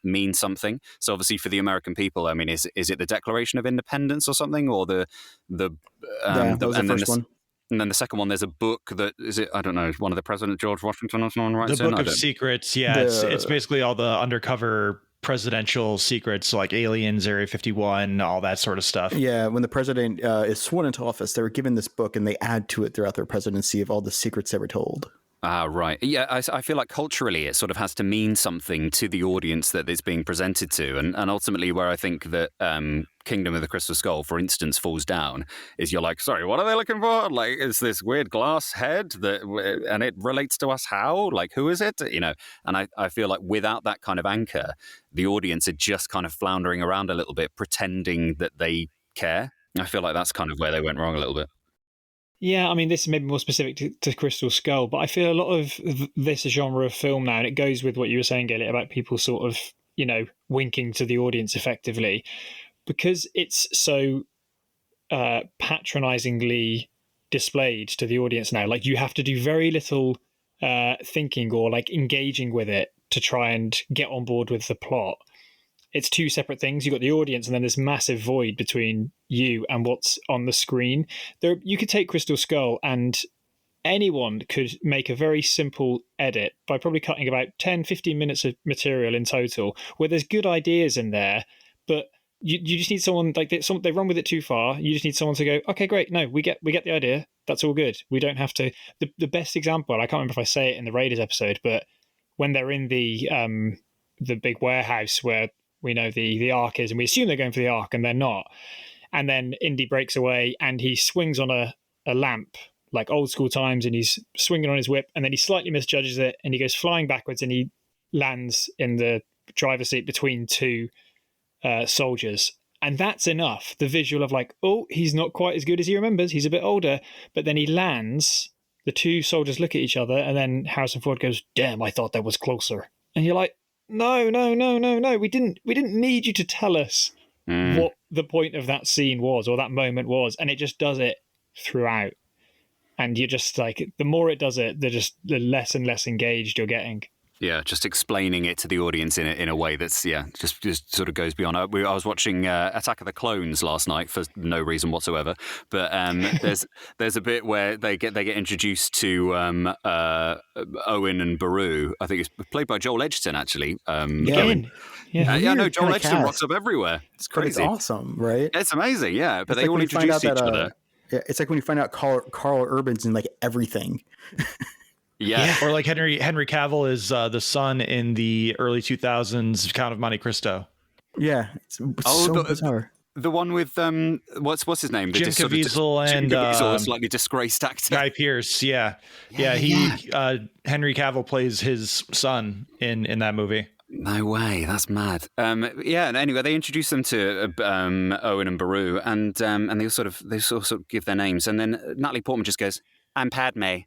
mean something. So obviously for the American people, I mean, is it the Declaration of Independence or something, or that was the first one? And then the second one, there's a book that I don't know, one of the President George Washington or someone writes the Book of Secrets. Yeah, it's basically all the undercover presidential secrets, like aliens, Area 51, all that sort of stuff. Yeah, when the president is sworn into office, they were given this book and they add to it throughout their presidency of all the secrets they were told. Right. Yeah, I feel like culturally it sort of has to mean something to the audience that it's being presented to. And ultimately where I think that Kingdom of the Crystal Skull, for instance, falls down is you're like, sorry, what are they looking for? Like, is this weird glass head and it relates to us how? Like, who is it? And I feel like without that kind of anchor, the audience are just kind of floundering around a little bit, pretending that they care. I feel like that's kind of where they went wrong a little bit. Yeah, I mean, this is maybe more specific to Crystal Skull, but I feel a lot of this genre of film now, and it goes with what you were saying, Elliot, about people sort of, winking to the audience effectively, because it's so patronizingly displayed to the audience now. Like, you have to do very little thinking or like engaging with it to try and get on board with the plot. It's two separate things. You've got the audience and then this massive void between you and what's on the screen. You could take Crystal Skull and anyone could make a very simple edit by probably cutting about 10, 15 minutes of material in total, where there's good ideas in there, but you just need someone, like they run with it too far. You just need someone to go, okay, great. No, we get the idea. That's all good. We don't have to. The best example, I can't remember if I say it in the Raiders episode, but when they're in the big warehouse where we know the Ark is, and we assume they're going for the Ark, and they're not. And then Indy breaks away, and he swings on a lamp, like old school times, and he's swinging on his whip, and then he slightly misjudges it, and he goes flying backwards, and he lands in the driver's seat between two soldiers. And that's enough. The visual of like, oh, he's not quite as good as he remembers. He's a bit older. But then he lands, the two soldiers look at each other, and then Harrison Ford goes, damn, I thought that was closer. And you're like, No. We didn't need you to tell us what the point of that scene was, or that moment was, and it just does it throughout. And you're just like, the more it does it, the less and less engaged you're getting. Yeah, just explaining it to the audience in a way that's just sort of goes beyond. I was watching Attack of the Clones last night for no reason whatsoever, but there's a bit where they get introduced to Owen and Beru. I think it's played by Joel Edgerton actually. I know Joel Edgerton rocks up everywhere. It's crazy. It's awesome, right? It's amazing, yeah. But they all introduce each other. Yeah, it's like when you find out Carl Urban's in like everything. Yeah. Or like Henry Cavill is the son in the early 2000s Count of Monte Cristo. Yeah, it's so bizarre. The one with what's his name? Jim Caviezel and a slightly disgraced actor. Guy Pearce. Yeah. Henry Cavill plays his son in that movie. No way, that's mad. And anyway, they introduce them to Owen and Beru, and they sort of give their names, and then Natalie Portman just goes, "I'm Padme,"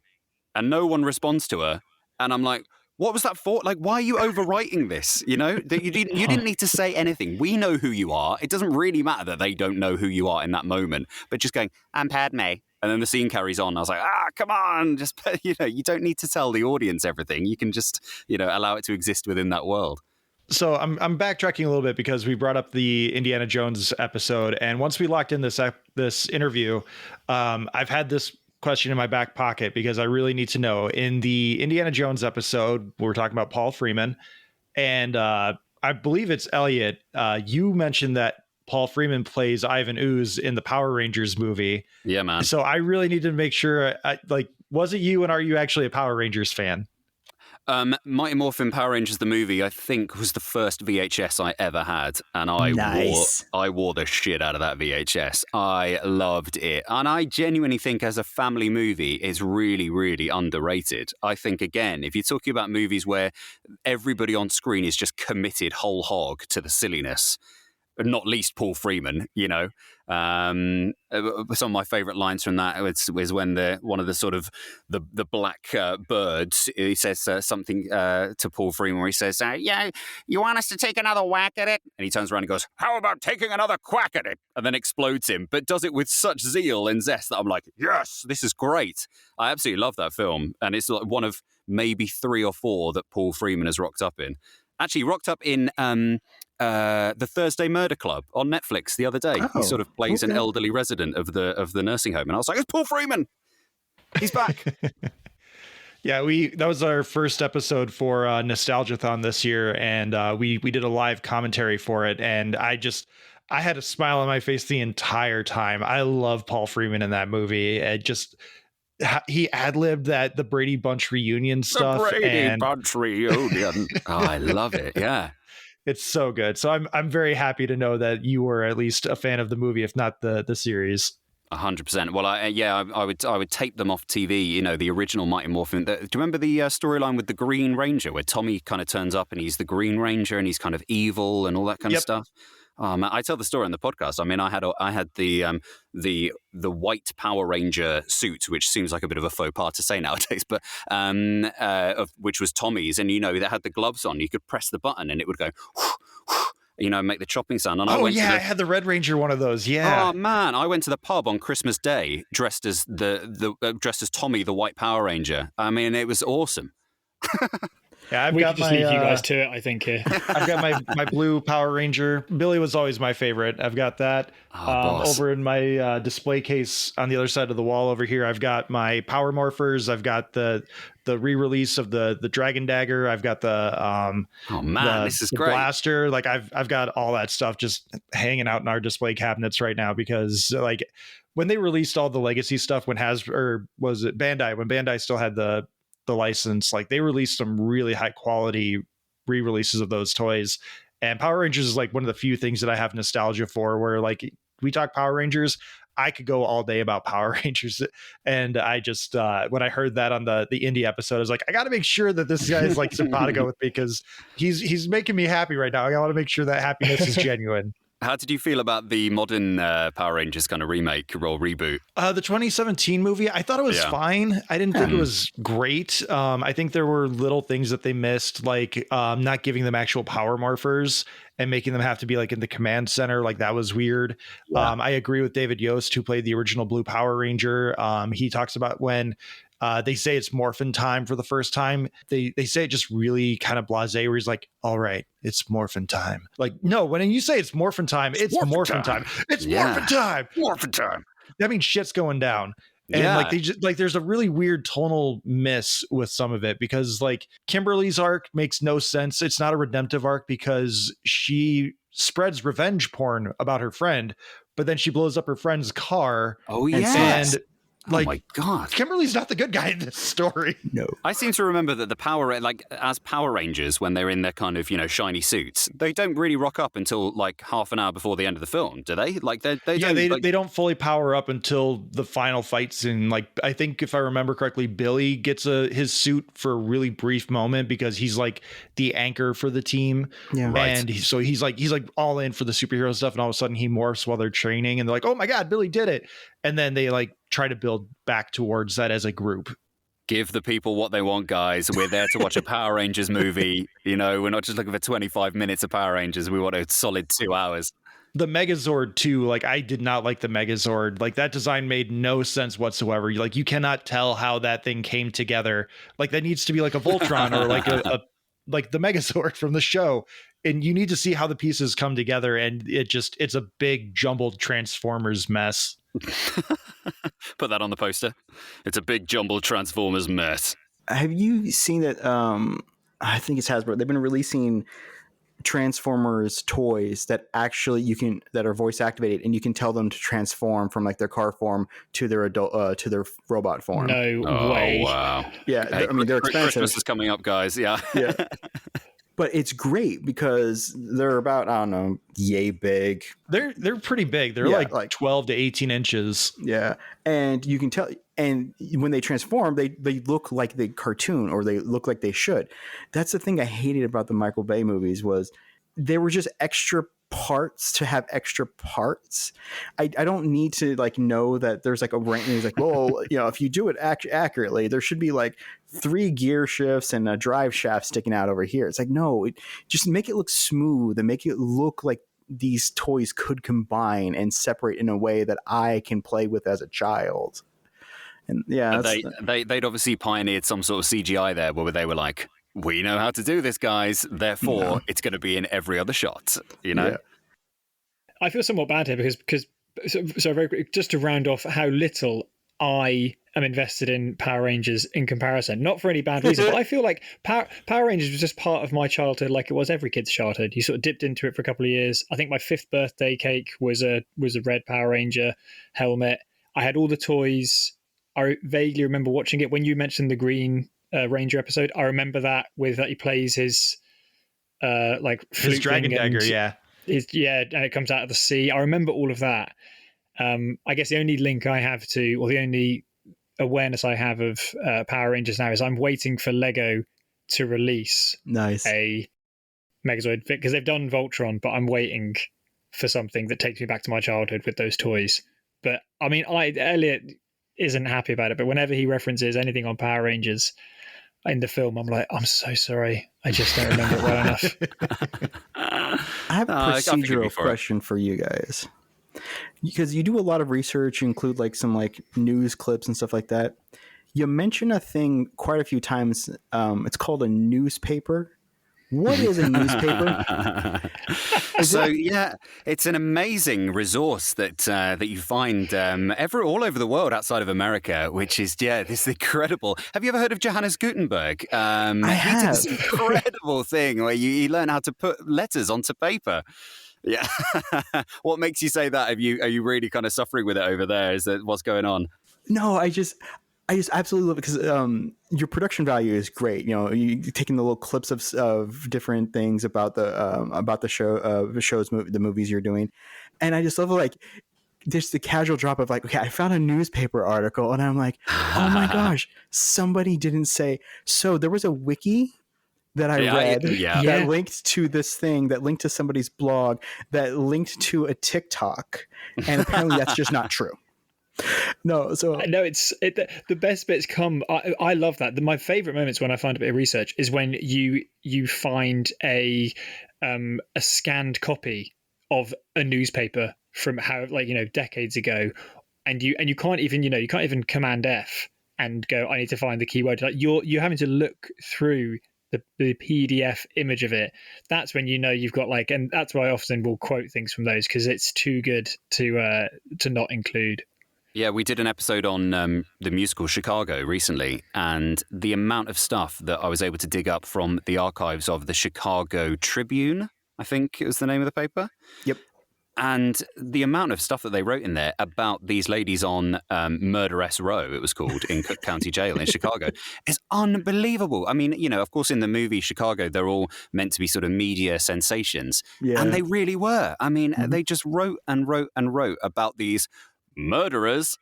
and no one responds to her, and I'm like, what was that for? Like, why are you overwriting this? You know, you didn't need to say anything. We know who you are. It doesn't really matter that they don't know who you are in that moment, but just going, "I'm Padme." And then the scene carries on. I was like, come on. Just, you don't need to tell the audience everything. You can just, allow it to exist within that world. So I'm backtracking a little bit because we brought up the Indiana Jones episode. And once we locked in this interview, I've had this question in my back pocket because I really need to know. In the Indiana Jones episode, we're talking about Paul Freeman. And I believe it's Elliot. You mentioned that Paul Freeman plays Ivan Ooze in the Power Rangers movie. Yeah, man. So I really need to make sure, was it you, and are you actually a Power Rangers fan? Mighty Morphin Power Rangers the movie, I think, was the first VHS I ever had, and I wore the shit out of that VHS. I loved it, and I genuinely think as a family movie, it's really, really underrated. I think, again, if you're talking about movies where everybody on screen is just committed whole hog to the silliness, not least Paul Freeman, some of my favorite lines from that was when one of the sort of the black birds, he says something to Paul Freeman where he says, you want us to take another whack at it? And he turns around and goes, how about taking another quack at it? And then explodes him, but does it with such zeal and zest that I'm like, yes, this is great. I absolutely love that film. And it's like one of maybe 3 or 4 that Paul Freeman has rocked up in. Actually, rocked up in the Thursday Murder Club on Netflix the other day. He sort of plays an elderly resident of the nursing home, and I was like, "It's Paul Freeman. He's back." Yeah, that was our first episode for Nostalgiathon this year, and we did a live commentary for it, and I had a smile on my face the entire time. I love Paul Freeman in that movie. He ad-libbed the Brady Bunch reunion stuff. The Brady Bunch reunion. Oh, I love it. Yeah. It's so good. So I'm very happy to know that you were at least a fan of the movie, if not the series. 100%. Well, I would tape them off TV. The original Mighty Morphin. Do you remember the storyline with the Green Ranger, where Tommy kind of turns up and he's the Green Ranger and he's kind of evil and all that kind of stuff? I tell the story on the podcast. I mean, I had the white Power Ranger suit, which seems like a bit of a faux pas to say nowadays, but which was Tommy's, and they had the gloves on. You could press the button and it would go, make the chopping sound. And I had the Red Ranger one of those. Yeah. Oh man, I went to the pub on Christmas Day dressed as dressed as Tommy, the White Power Ranger. I mean, it was awesome. Yeah, we could just leave you guys to it, I think. Here, I've got my blue Power Ranger. Billy was always my favorite. I've got that over in my display case on the other side of the wall over here. I've got my Power Morphers. I've got the re-release of the Dragon Dagger. I've got this is great. Blaster. Like I've got all that stuff just hanging out in our display cabinets right now because when they released all the legacy stuff, when Bandai still had the license, they released some really high quality re-releases of those toys, and Power Rangers is one of the few things that I have nostalgia for, where we talk Power Rangers, I could go all day about Power Rangers. And I just when I heard that on the indie episode, I was like, I got to make sure that this guy is simpatico with me because he's making me happy right now. I want to make sure that happiness is genuine. How did you feel about the modern Power Rangers kind of remake or reboot? The 2017 movie, I thought it was fine. I didn't think it was great. I think there were little things that they missed, like not giving them actual power morphers and making them have to be like in the command center. Like that was weird. Yeah. I agree with David Yost, who played the original Blue Power Ranger. He talks about when they say it's morphin time for the first time. They say it just really kind of blasé, where he's like, all right, it's morphin time. Like, no, when you say it's morphin time, it's morphin time. It's morphin time. Morphin time. That means shit's going down. And like they just like there's a really weird tonal miss with some of it, because like Kimberly's arc makes no sense. It's not a redemptive arc because she spreads revenge porn about her friend, but then she blows up her friend's car. Oh yeah. And like, oh my God, Kimberly's not the good guy in this story. No. I seem to remember that the as Power Rangers, when they're in their kind of, shiny suits, they don't really rock up until like half an hour before the end of the film, do they? Like they don't fully power up until the final fight scene. Like, I think if I remember correctly, Billy gets his suit for a really brief moment because he's like the anchor for the team. Yeah. Right. And he's like all in for the superhero stuff, and all of a sudden he morphs while they're training, and they're like, oh my God, Billy did it. And then they like try to build back towards that as a group. Give the people what they want, guys. We're there to watch a Power Rangers movie. We're not just looking for 25 minutes of Power Rangers. We want a solid 2 hours. The Megazord too, like I did not like the Megazord. Like that design made no sense whatsoever. Like you cannot tell how that thing came together. Like that needs to be like a Voltron or like a like the Megazord from the show. And you need to see how the pieces come together, and it's a big jumbled Transformers mess. Put that on the poster. It's a big jumbled Transformers mess. Have you seen that? I think it's Hasbro. They've been releasing Transformers toys that actually that are voice activated, and you can tell them to transform from like their car form to their to their robot form. No way. Wow. Yeah, Hey, they're expensive. Christmas is coming up, guys. Yeah. But it's great because they're about, I don't know, yay big. They're pretty big. They're like 12 to 18 inches. Yeah. And you can tell, and when they transform, they look like the cartoon, or they look like they should. That's the thing I hated about the Michael Bay movies, was they were just extra parts to have extra parts. I don't need to like know that there's like a rank. He's like, well, if you do it accurately, there should be like 3 gear shifts and a drive shaft sticking out over here. It's like, no, just make it look smooth and make it look like these toys could combine and separate in a way that I can play with as a child. And yeah, they'd obviously pioneered some sort of CGI there, where they were like, we know how to do this, guys. Therefore, it's going to be in every other shot. Yeah. I feel somewhat bad here because so very quick, just to round off how little I am invested in Power Rangers in comparison. Not for any bad reason, but I feel like Power Rangers was just part of my childhood, like it was every kid's childhood. You sort of dipped into it for a couple of years. I think my 5th birthday cake was a red Power Ranger helmet. I had all the toys. I vaguely remember watching it when you mentioned the Green Ranger episode. I remember that he plays his his dragon dagger, and it comes out of the sea. I remember all of that. I guess the only link I have to, or the only awareness I have of Power Rangers now, is I'm waiting for Lego to release a Megazord, because they've done Voltron, but I'm waiting for something that takes me back to my childhood with those toys. But I mean, Elliot isn't happy about it, but whenever he references anything on Power Rangers in the film, I'm like, I'm so sorry, I just don't remember it well enough. I have a procedural question for you guys, because you do a lot of research. You include like some like news clips and stuff like that. You mention a thing quite a few times. It's called a newspaper. What is a newspaper? It's an amazing resource that you find all over the world outside of America, which is this incredible. Have you ever heard of Johannes Gutenberg? I have. He did this incredible thing where you learn how to put letters onto paper. Yeah. What makes you say that? Are you really kind of suffering with it over there? Is that what's going on? No, I just absolutely love it, because your production value is great. You taking the little clips of different things about the show, the movies you're doing, and I just love like just the casual drop of like, okay, I found a newspaper article, and I'm like, oh my gosh, somebody didn't say. So there was a wiki that I read yeah. that linked to this thing, that linked to somebody's blog, that linked to a TikTok, and apparently that's just not true. No, so no, the best bits come. I love that. My favorite moments when I find a bit of research is when you find a scanned copy of a newspaper from decades ago, and you can't even Command F and go, I need to find the keyword. Like you're having to look through the PDF image of it. That's when you've got and that's why I often will quote things from those, because it's too good to not include. Yeah, we did an episode on the musical Chicago recently, and the amount of stuff that I was able to dig up from the archives of the Chicago Tribune, I think it was the name of the paper. Yep. And the amount of stuff that they wrote in there about these ladies on Murderess Row, it was called, in Cook County Jail in Chicago, is unbelievable. I mean, of course, in the movie Chicago, they're all meant to be sort of media sensations. Yeah. And they really were. I mean, they just wrote and wrote and wrote about these murderers,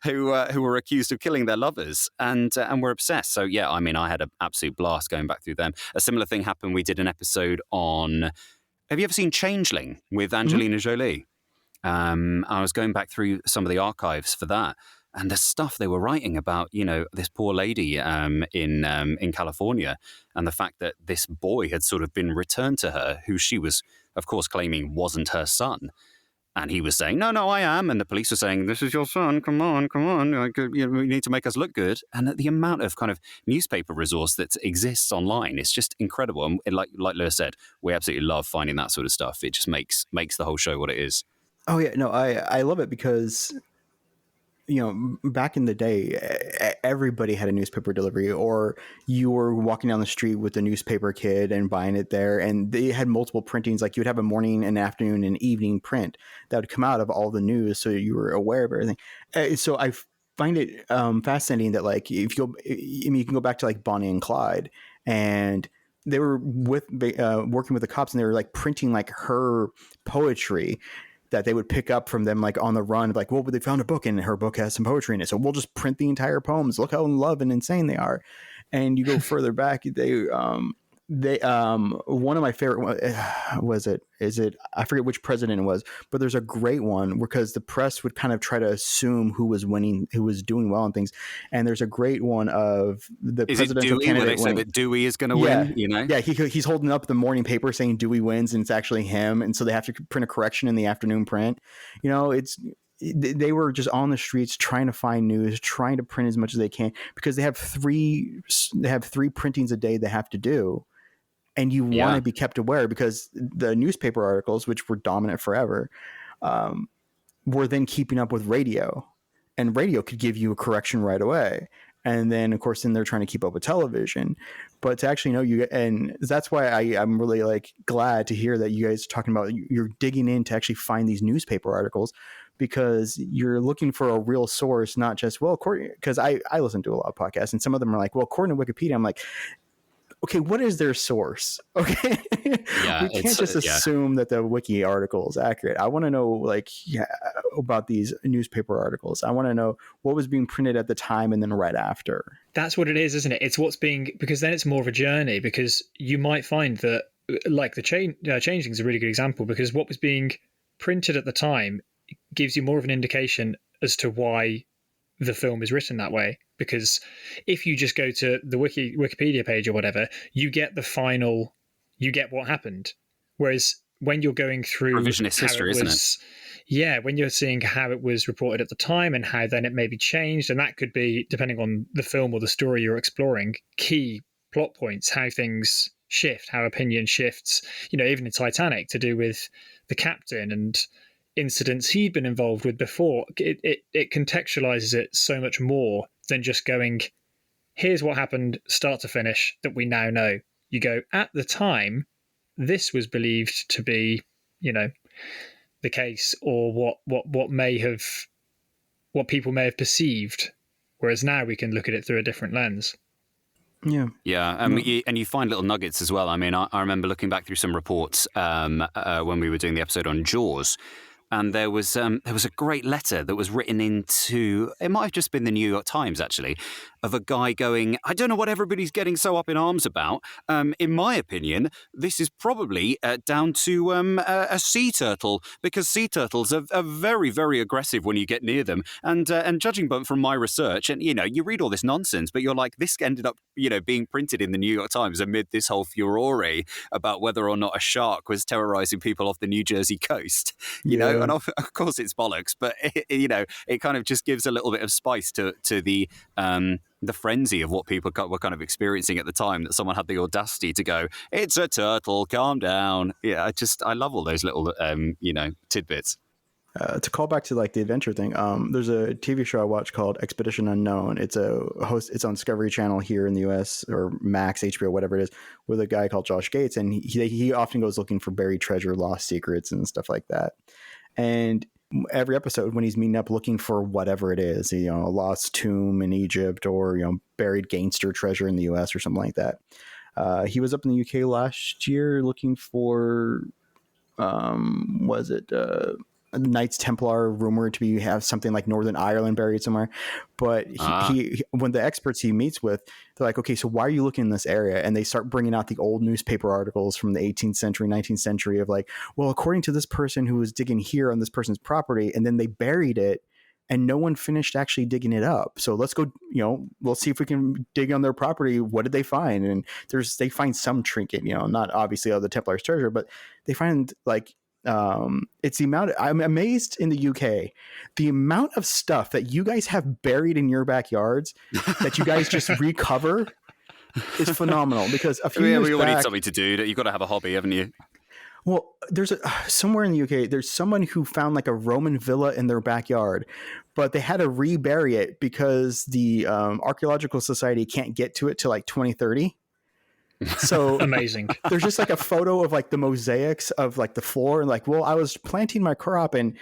who were accused of killing their lovers and were obsessed. So yeah, I mean, I had an absolute blast going back through them. A similar thing happened. We did an episode on. Have you ever seen Changeling with Angelina Jolie? I was going back through some of the archives for that, and the stuff they were writing about, this poor lady in California, and the fact that this boy had sort of been returned to her, who she was, of course, claiming wasn't her son. And he was saying, no, I am. And the police were saying, this is your son. Come on. You need to make us look good. And the amount of kind of newspaper resource that exists online is just incredible. And like Lewis said, we absolutely love finding that sort of stuff. It just makes the whole show what it is. Oh, yeah. No, I love it because, back in the day, everybody had a newspaper delivery, or you were walking down the street with a newspaper kid and buying it there. And they had multiple printings. Like you would have a morning, an afternoon, and evening print that would come out of all the news. So you were aware of everything. So I find it fascinating that you can go back to Bonnie and Clyde, and they were working with the cops, and they were printing her poetry that they would pick up from them on the run, they found a book and her book has some poetry in it, so we'll just print the entire poems. Look how in love and insane they are. And you go further back, they one of my favorite I forget which president it was, but there's a great one because the press would kind of try to assume who was winning, who was doing well and things. And there's a great one of the presidential candidate where they say that Dewey is going to win, Yeah, he's holding up the morning paper saying Dewey wins, and it's actually him, and so they have to print a correction in the afternoon print. They were just on the streets trying to find news, trying to print as much as they can, because they have three printings a day they have to do. And you want to be kept aware, because the newspaper articles, which were dominant forever, were then keeping up with radio, and radio could give you a correction right away. And then, of course, they're trying to keep up with television. But to actually know and that's why I'm really glad to hear that you guys are talking about, you're digging in to actually find these newspaper articles, because you're looking for a real source, not just, because I listen to a lot of podcasts, and some of them are according to Wikipedia, I'm like, okay, what is their source? Okay. Yeah, we can't just assume that the wiki article is accurate. I want to know about these newspaper articles. I want to know what was being printed at the time and then right after. That's what it is, isn't it? It's what's being, because then it's more of a journey, because you might find that the Changeling is a really good example, because what was being printed at the time gives you more of an indication as to why the film is written that way. Because if you just go to the Wikipedia page or whatever, you get what happened. Whereas when you're going through revisionist history, isn't it? Yeah, when you're seeing how it was reported at the time and how then it may be changed, and that could be, depending on the film or the story you're exploring, key plot points, how things shift, how opinion shifts, even in Titanic, to do with the captain and incidents he'd been involved with before. It contextualizes it so much more than just going, here's what happened start to finish that we now know. You go, at the time, this was believed to be, the case, or what people may have perceived, whereas now we can look at it through a different lens. Yeah. And you find little nuggets as well. I mean, I remember looking back through some reports when we were doing the episode on Jaws. And there was a great letter that was written into, it might have just been the New York Times actually, of a guy going, I don't know what everybody's getting so up in arms about. In my opinion, this is probably down to a sea turtle, because sea turtles are very, very aggressive when you get near them. And judging from my research, and you read all this nonsense, but you're like, this ended up being printed in the New York Times amid this whole furore about whether or not a shark was terrorizing people off the New Jersey coast. You know, and of course it's bollocks, but it kind of just gives a little bit of spice to the frenzy of what people were kind of experiencing at the time, that someone had the audacity to go, it's a turtle, calm down. Yeah, I love all those little tidbits. To call back to like the adventure thing, there's a TV show I watch called Expedition Unknown. It's on Discovery Channel here in the US, or Max, HBO, whatever it is, with a guy called Josh Gates, and he often goes looking for buried treasure, lost secrets, and stuff like that. And every episode, when he's meeting up looking for whatever it is, a lost tomb in Egypt, or buried gangster treasure in the US or something like that, he was up in the UK last year looking for Knights Templar, rumored to have something like Northern Ireland buried somewhere. But he when the experts he meets with, they're like, okay, so why are you looking in this area? And they start bringing out the old newspaper articles from the 18th century, 19th century of like, well, according to this person who was digging here on this person's property, and then they buried it and no one finished actually digging it up. So let's go, we'll see if we can dig on their property. What did they find? And they find some trinket, not obviously all the Templar's treasure, but they find like, it's the amount I'm amazed in the UK, the amount of stuff that you guys have buried in your backyards that you guys just recover is phenomenal. Because a few years we all back, need something to do. You've got to have a hobby, haven't you? Well, there's somewhere in the UK, there's someone who found like a Roman villa in their backyard, but they had to rebury it because the Archaeological Society can't get to it till like 2030. So amazing. There's just like a photo of like the mosaics of like the floor, and like, well, I was planting my crop and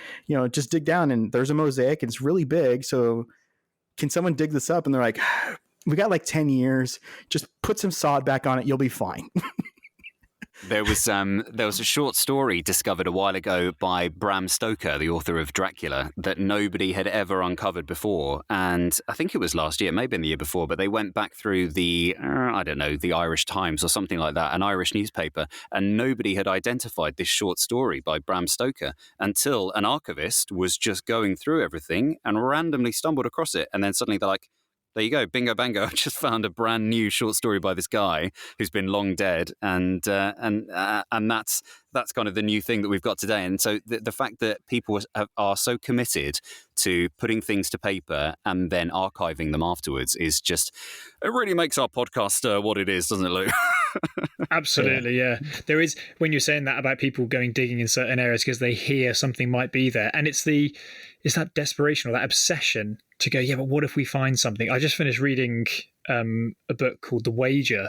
just dig down and there's a mosaic and it's really big. So can someone dig this up? And they're like, we got like 10 years. Just put some sod back on it. You'll be fine. There was a short story discovered a while ago by Bram Stoker, the author of Dracula, that nobody had ever uncovered before. And I think it was last year, maybe in the year before, but they went back through the Irish Times or something like that, an Irish newspaper, and nobody had identified this short story by Bram Stoker until an archivist was just going through everything and randomly stumbled across it. And then suddenly they're like, there you go, bingo bango, I've just found a brand new short story by this guy who's been long dead, and that's kind of the new thing that we've got today. And so the fact that people are so committed to putting things to paper and then archiving them afterwards is just, it really makes our podcast what it is, doesn't it, Lou? Absolutely, yeah. There is, when you're saying that about people going digging in certain areas because they hear something might be there, and it's that desperation or that obsession to go, yeah, but what if we find something? I just finished reading a book called The Wager,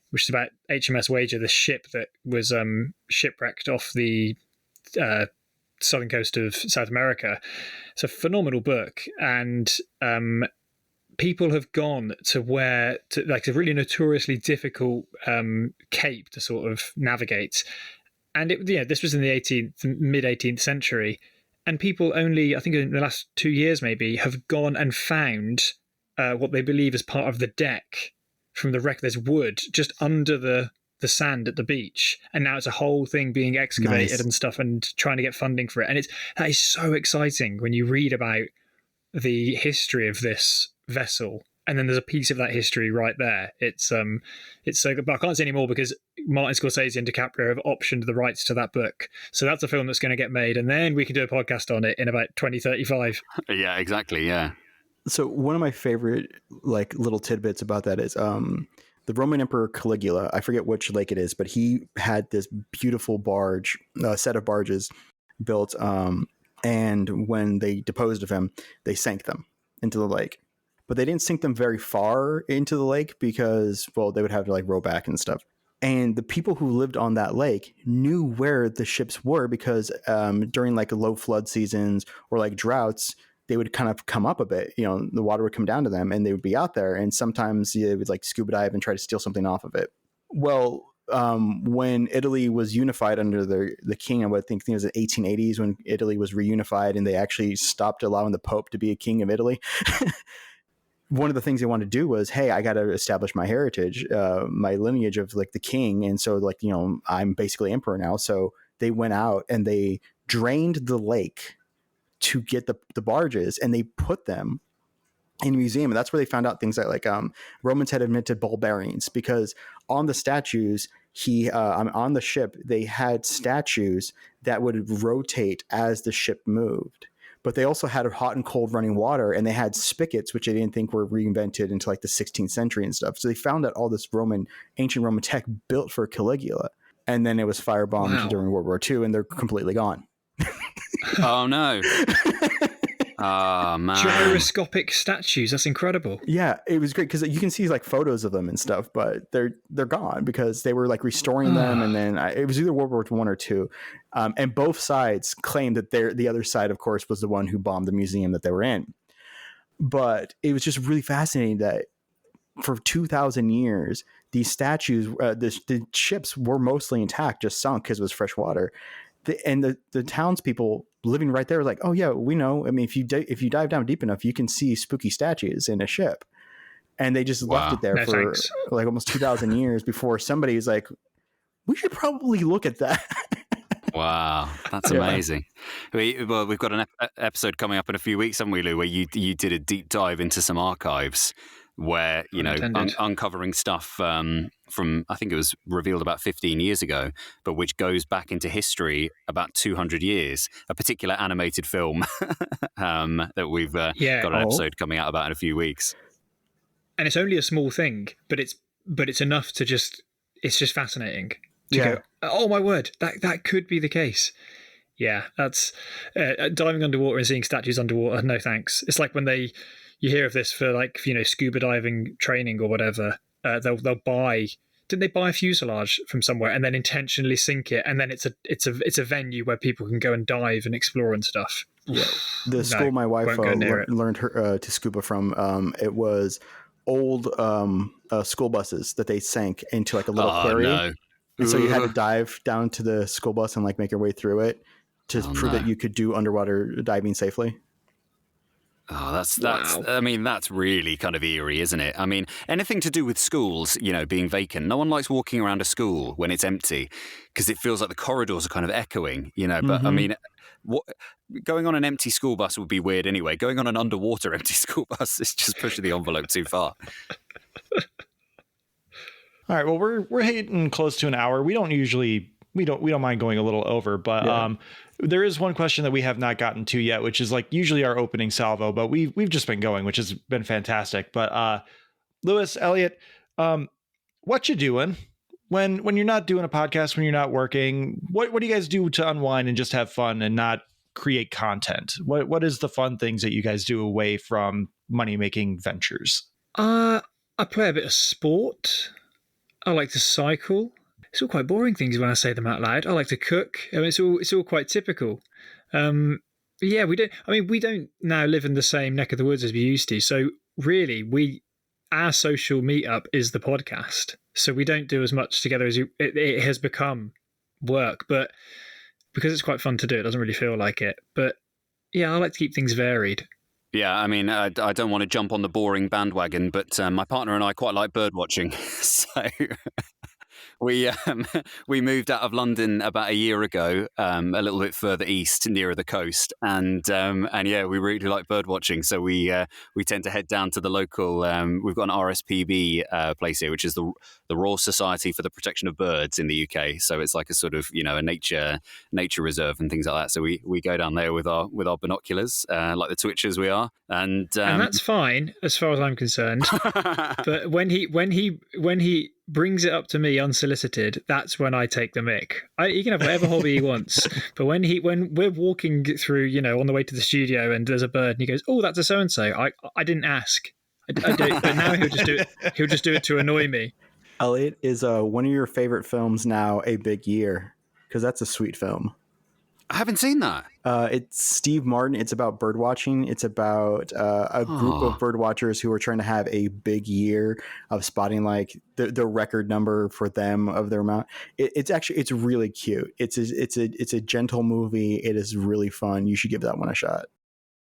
which is about HMS Wager, the ship that was shipwrecked off the southern coast of South America. It's a phenomenal book, and people have gone to like a really notoriously difficult cape to sort of navigate. And this was in the mid 18th century. And people only, I think in the last 2 years maybe, have gone and found what they believe is part of the deck from the wreck. There's wood just under the sand at the beach. And now it's a whole thing being excavated and stuff, and trying to get funding for it. And that is so exciting when you read about the history of this vessel. And then there's a piece of that history right there. It's so good, but I can't say any more because Martin Scorsese and DiCaprio have optioned the rights to that book. So that's a film that's going to get made, and then we can do a podcast on it in about 2035. Yeah, exactly. Yeah. So one of my favorite like little tidbits about that is the Roman Emperor Caligula. I forget which lake it is, but he had this beautiful set of barges built. And when they deposed of him, they sank them into the lake. But they didn't sink them very far into the lake because, well, they would have to like row back and stuff. And the people who lived on that lake knew where the ships were because during like low flood seasons or like droughts, they would kind of come up a bit. The water would come down to them and they would be out there. And sometimes they would like scuba dive and try to steal something off of it. Well, when Italy was unified under the king, I would think it was the 1880s when Italy was reunified and they actually stopped allowing the Pope to be a king of Italy. one of the things they wanted to do was, hey, I got to establish my heritage, my lineage of like the king. And so like, you know, I'm basically emperor now. So they went out and they drained the lake to get the barges, and they put them in a museum. And that's where they found out things like Romans had invented ball bearings, because on the statues, on the ship, they had statues that would rotate as the ship moved. But they also had hot and cold running water, and they had spigots, which they didn't think were reinvented until like the 16th century and stuff. So they found out all this ancient Roman tech built for Caligula. And then it was firebombed during World War II, and they're completely gone. Oh, no. Oh, man. Gyroscopic statues. That's incredible. Yeah, it was great because you can see like photos of them and stuff, but they're gone because they were like restoring them. And then it was either World War I or II. And both sides claimed that the other side, of course, was the one who bombed the museum that they were in. But it was just really fascinating that for 2,000 years, these statues, the ships were mostly intact, just sunk because it was fresh water. The townspeople living right there were like, oh yeah, we know. I mean, if you dive down deep enough, you can see spooky statues in a ship. And they just left it there for like almost 2,000 years before somebody's like, we should probably look at that. Wow, that's amazing. We've got an episode coming up in a few weeks, haven't we, Lou, where you did a deep dive into some archives where, you know, uncovering stuff from, I think it was revealed about 15 years ago, but which goes back into history about 200 years, a particular animated film that we've got an episode coming out about in a few weeks. And it's only a small thing, but it's enough to it's just fascinating to go, oh my word, that could be the case. Yeah, that's diving underwater and seeing statues underwater. No thanks. It's like when you hear of this for like, you know, scuba diving training or whatever. They'll buy. Didn't they buy a fuselage from somewhere and then intentionally sink it? And then it's a venue where people can go and dive and explore and stuff. Yeah, the school my wife learned her to scuba from. It was old school buses that they sank into like a little quarry. No. And so you had to dive down to the school bus and like make your way through it to prove that you could do underwater diving safely. Oh, that's I mean, that's really kind of eerie, isn't it? I mean, anything to do with schools, you know, being vacant. No one likes walking around a school when it's empty because it feels like the corridors are kind of echoing, you know. But I mean, going on an empty school bus would be weird anyway. Going on an underwater empty school bus is just pushing the envelope too far. All right. Well, we're hitting close to an hour. We don't mind going a little over, but there is one question that we have not gotten to yet, which is like usually our opening salvo, but we've just been going, which has been fantastic. But Lewis, Elliot, what you doing when you're not doing a podcast, when you're not working? What do you guys do to unwind and just have fun and not create content? What is the fun things that you guys do away from money making ventures? I play a bit of sport. I like to cycle. It's all quite boring things when I say them out loud. I like to cook. I mean, it's all quite typical. Yeah, we don't now live in the same neck of the woods as we used to. So really, our social meetup is the podcast. So we don't do as much together as it has become work. But because it's quite fun to do, it doesn't really feel like it. But yeah, I like to keep things varied. Yeah, I mean, I don't want to jump on the boring bandwagon, but my partner and I quite like bird watching. So we moved out of London about a year ago, a little bit further east, nearer the coast, and yeah, we really like bird watching. So we tend to head down to the local. We've got an RSPB place here, which is the Royal Society for the Protection of Birds in the UK. So it's like a sort of, you know, a nature reserve and things like that. So we go down there with our binoculars, like the twitchers we are, and that's fine as far as I'm concerned. But when he brings it up to me unsolicited, that's when I take the mick. He can have whatever hobby he wants, but when we're walking through, you know, on the way to the studio and there's a bird and he goes, "Oh, that's a so and so." I didn't ask. I don't, but now he'll just do it. He'll just do it to annoy me. Elliot, is one of your favorite films now A Big Year? Because that's a sweet film. I haven't seen that. It's Steve Martin. It's about bird watching. It's about a group of bird watchers who are trying to have a big year of spotting like the record number for them of their amount. It's really cute. It's a gentle movie. It is really fun. You should give that one a shot.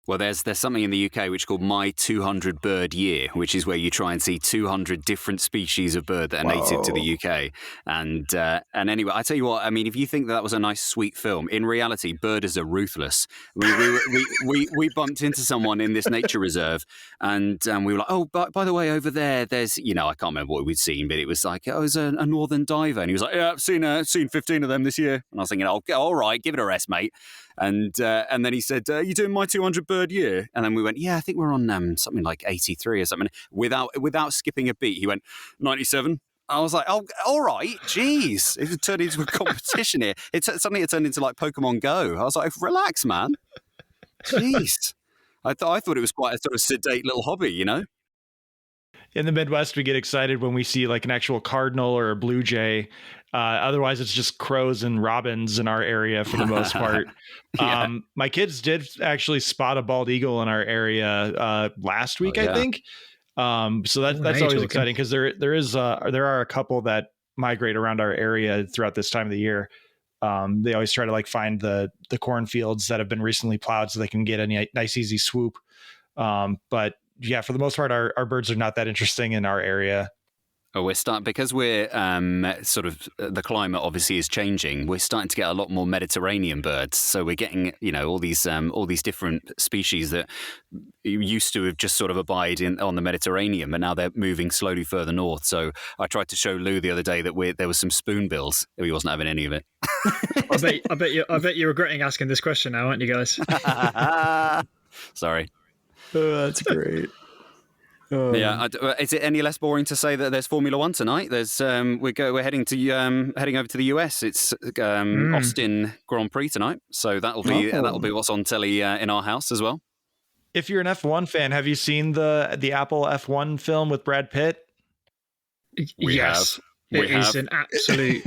Well, there's something in the UK which is called My 200 Bird Year, which is where you try and see 200 different species of bird that are native to the UK. And anyway, I tell you what, I mean, if you think that was a nice, sweet film, in reality, birders are ruthless. We bumped into someone in this nature reserve, and we were like, oh, by the way, over there, there's, I can't remember what we'd seen, but it was like, it was a northern diver, and he was like, yeah, I've seen 15 of them this year. And I was thinking, oh, all right, give it a rest, mate. And then he said, you doing My 200 Bird Year? And then we went, yeah, I think we're on something like 83 or something. Without skipping a beat, he went, 97. I was like, oh, all right, jeez. It turned into a competition here. Suddenly it turned into like Pokemon Go. I was like, relax, man. Jeez. I thought it was quite a sort of sedate little hobby, In the Midwest, we get excited when we see like an actual cardinal or a blue jay. Otherwise, it's just crows and robins in our area for the most part. Yeah. My kids did actually spot a bald eagle in our area last week, I think. So that's always exciting because there are a couple that migrate around our area throughout this time of the year. They always try to like find the cornfields that have been recently plowed so they can get a nice easy swoop. But yeah, for the most part, our birds are not that interesting in our area. Oh, because we're sort of the climate obviously is changing. We're starting to get a lot more Mediterranean birds, so we're getting all these different species that used to have just sort of abide on the Mediterranean, but now they're moving slowly further north. So I tried to show Lou the other day that there was some spoonbills. He wasn't having any of it. I bet you're regretting asking this question now, aren't you guys? Sorry. Oh, that's great. Yeah, is it any less boring to say that there's Formula One tonight? There's we're heading over to the US. It's Austin Grand Prix tonight, so that'll be what's on telly in our house as well. If you're an F1 fan, have you seen the Apple F1 film with Brad Pitt? Yes, it is an absolute.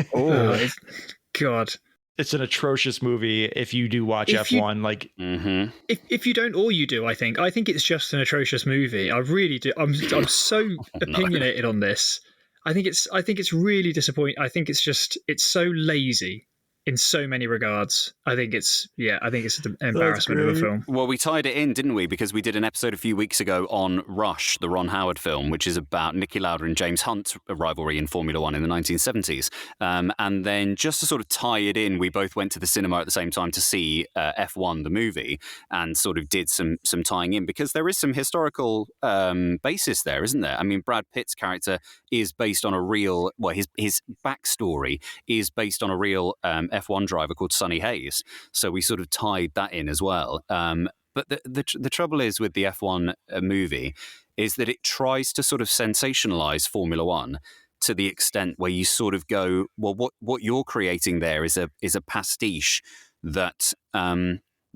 God. It's an atrocious movie if you do watch F1. If you don't, or you do, I think it's just an atrocious movie. I really do. I'm so opinionated on this. I think it's really disappointing. I think it's so lazy in so many regards. I think it's an embarrassment of a film. Well, we tied it in, didn't we? Because we did an episode a few weeks ago on Rush, the Ron Howard film, which is about Niki Lauda and James Hunt's rivalry in Formula One in the 1970s. And then just to sort of tie it in, we both went to the cinema at the same time to see F1, the movie, and sort of did some tying in, because there is some historical basis there, isn't there? I mean, Brad Pitt's character is based on a real, his backstory is based on a real F1 driver called Sonny Hayes. So we sort of tied that in as well. But the trouble is with the F1 movie is that it tries to sort of sensationalize Formula One to the extent where you sort of go, well, what you're creating there is a pastiche that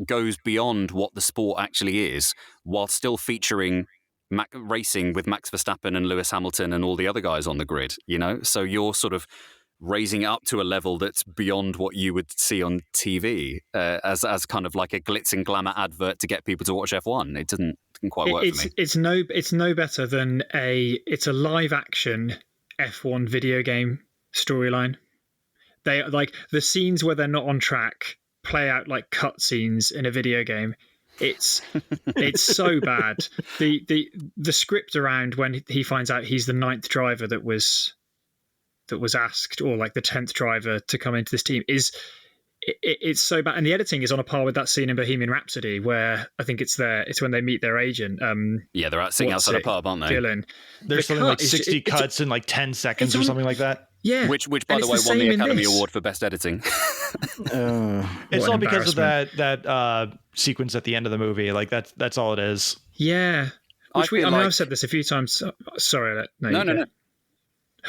goes beyond what the sport actually is, while still featuring racing with Max Verstappen and Lewis Hamilton and all the other guys on the grid, So you're sort of raising it up to a level that's beyond what you would see on TV as kind of like a glitz and glamour advert to get people to watch F1. It didn't quite work for me. It's no better than it's a live action F1 video game storyline. They like the scenes where they're not on track play out like cutscenes in a video game. It's so bad. The script around when he finds out he's the 9th driver that was asked, or like the 10th driver to come into this team, it's so bad. And the editing is on a par with that scene in Bohemian Rhapsody where I think it's when they meet their agent. They're out singing outside a pub, aren't they? Dylan. There's something like 60 cuts in like 10 seconds or something like that. Yeah. Which by the way, won the Academy Award for Best Editing. It's all because of that sequence at the end of the movie. Like that's all it is. Yeah. I've said this a few times. Sorry. No.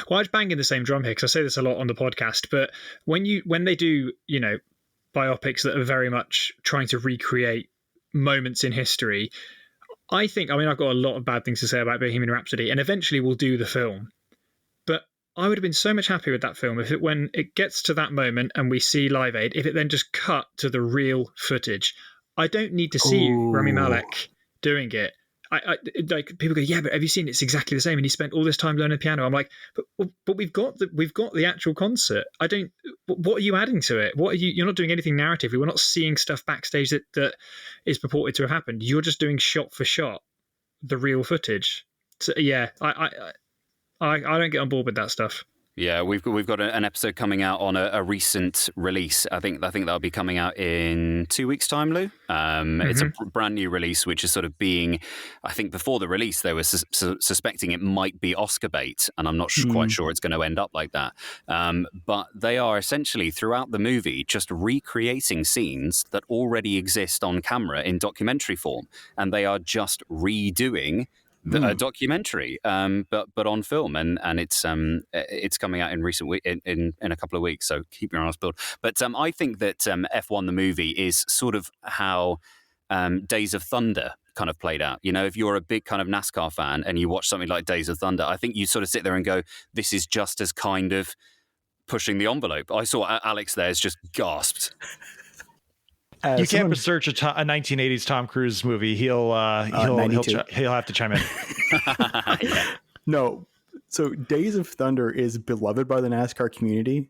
Well, I'd bang in the same drum here because I say this a lot on the podcast, but when they do, biopics that are very much trying to recreate moments in history, I've got a lot of bad things to say about Bohemian Rhapsody, and eventually we'll do the film. But I would have been so much happier with that film when it gets to that moment and we see Live Aid, if it then just cut to the real footage. I don't need to see Rami Malek doing it. I like people go, yeah, but have you seen it's exactly the same? And he spent all this time learning the piano. I'm like, but we've got the actual concert. what are you adding to it? What are you're not doing anything narratively. We're not seeing stuff backstage that is purported to have happened. You're just doing shot for shot the real footage. So yeah, I don't get on board with that stuff. Yeah, we've got an episode coming out on a recent release. I think that'll be coming out in 2 weeks' time, Lou. It's a brand new release, which is sort of being, I think before the release, they were suspecting it might be Oscar bait, and I'm not quite sure it's going to end up like that. But they are essentially, throughout the movie, just recreating scenes that already exist on camera in documentary form, and they are just redoing a documentary, but on film, and it's coming out in in a couple of weeks. So keep your eyes peeled. But I think that F1 the movie is sort of how Days of Thunder kind of played out. You know, if you're a big kind of NASCAR fan and you watch something like Days of Thunder, I think you sort of sit there and go, "This is just as kind of pushing the envelope." I saw Alex there's just gasped. You can't research a 1980s Tom Cruise movie. He'll have to chime in. Yeah. No, so Days of Thunder is beloved by the NASCAR community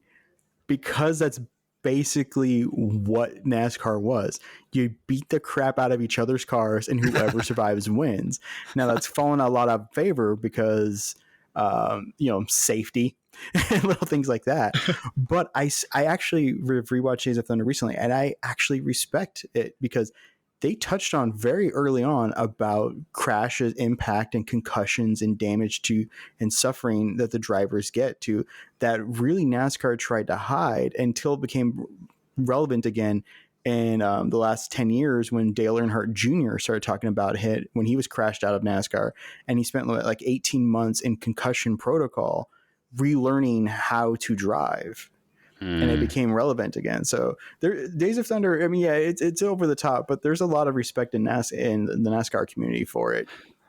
because that's basically what NASCAR was. You beat the crap out of each other's cars, and whoever survives wins. Now that's fallen a lot out of favor because safety and little things like that. But I actually rewatched Days of Thunder recently, and I actually respect it because they touched on very early on about crashes, impact, and concussions and damage to and suffering that the drivers get to that really NASCAR tried to hide until it became relevant again in the last 10 years when Dale Earnhardt Jr. started talking about it when he was crashed out of NASCAR, and he spent like 18 months in concussion protocol relearning how to drive, and it became relevant again. So Days of Thunder, I mean, yeah, it's over the top, but there's a lot of respect in the NASCAR community for it.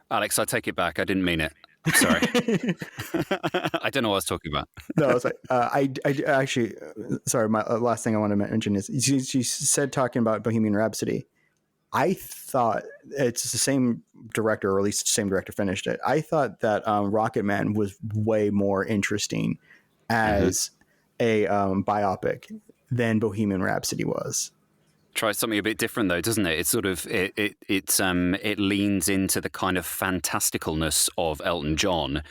Alex, I take it back. I didn't mean it. I'm sorry. I don't know what I was talking about. No, it's like I actually, sorry. My last thing I want to mention is she said talking about Bohemian Rhapsody. I thought it's the same director, or at least the same director finished it. I thought that Rocket Man was way more interesting as a biopic than Bohemian Rhapsody was. Tries something a bit different though, doesn't it? It's sort of it leans into the kind of fantasticalness of Elton John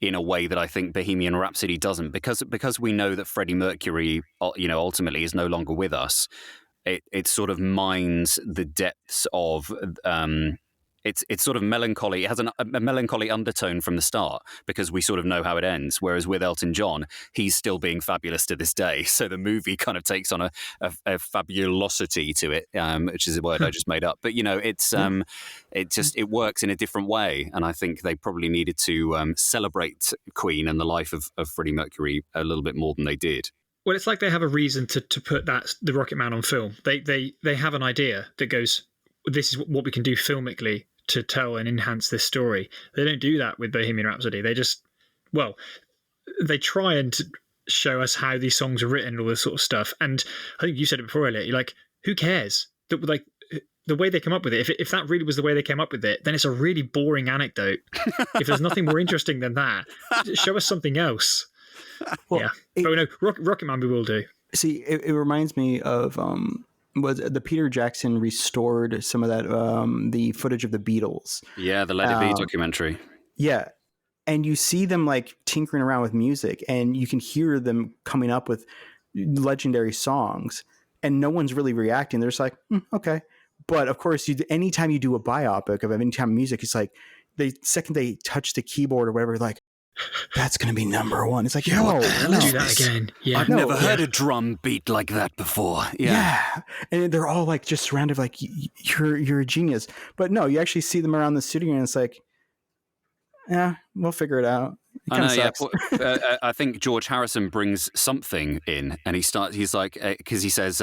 in a way that I think Bohemian Rhapsody doesn't, because we know that Freddie Mercury, ultimately is no longer with us. It sort of mines the depths of it's sort of melancholy. It has a melancholy undertone from the start because we sort of know how it ends. Whereas with Elton John, he's still being fabulous to this day. So the movie kind of takes on a fabulosity to it, which is a word I just made up. But it works in a different way. And I think they probably needed to celebrate Queen and the life of Freddie Mercury a little bit more than they did. Well, it's like they have a reason to put the Rocket Man on film. They have an idea that goes, this is what we can do filmically to tell and enhance this story. They don't do that with Bohemian Rhapsody. They try and show us how these songs are written, all this sort of stuff. And I think you said it before, Elliot. You're like, who cares? The way they come up with it. If that really was the way they came up with it, then it's a really boring anecdote. If there's nothing more interesting than that, show us something else. Well, yeah. Rocket Man we will do. See, it reminds me of was the Peter Jackson restored some of that the footage of the Beatles. Yeah, the Let It Be documentary. Yeah, and you see them like tinkering around with music, and you can hear them coming up with legendary songs, and no one's really reacting. They're just like, okay. But of course, anytime you do a biopic of any time music, it's like the second they touch the keyboard or whatever, like, that's going to be number one. It's like, yeah, what the hell is do that this? Again. Yeah. I've never heard a drum beat like that before. Yeah. And they're all like just surrounded, like, you're a genius. But no, you actually see them around the studio and it's like, yeah, we'll figure it out. I know, yeah. I think George Harrison brings something in, and he's like, because he says,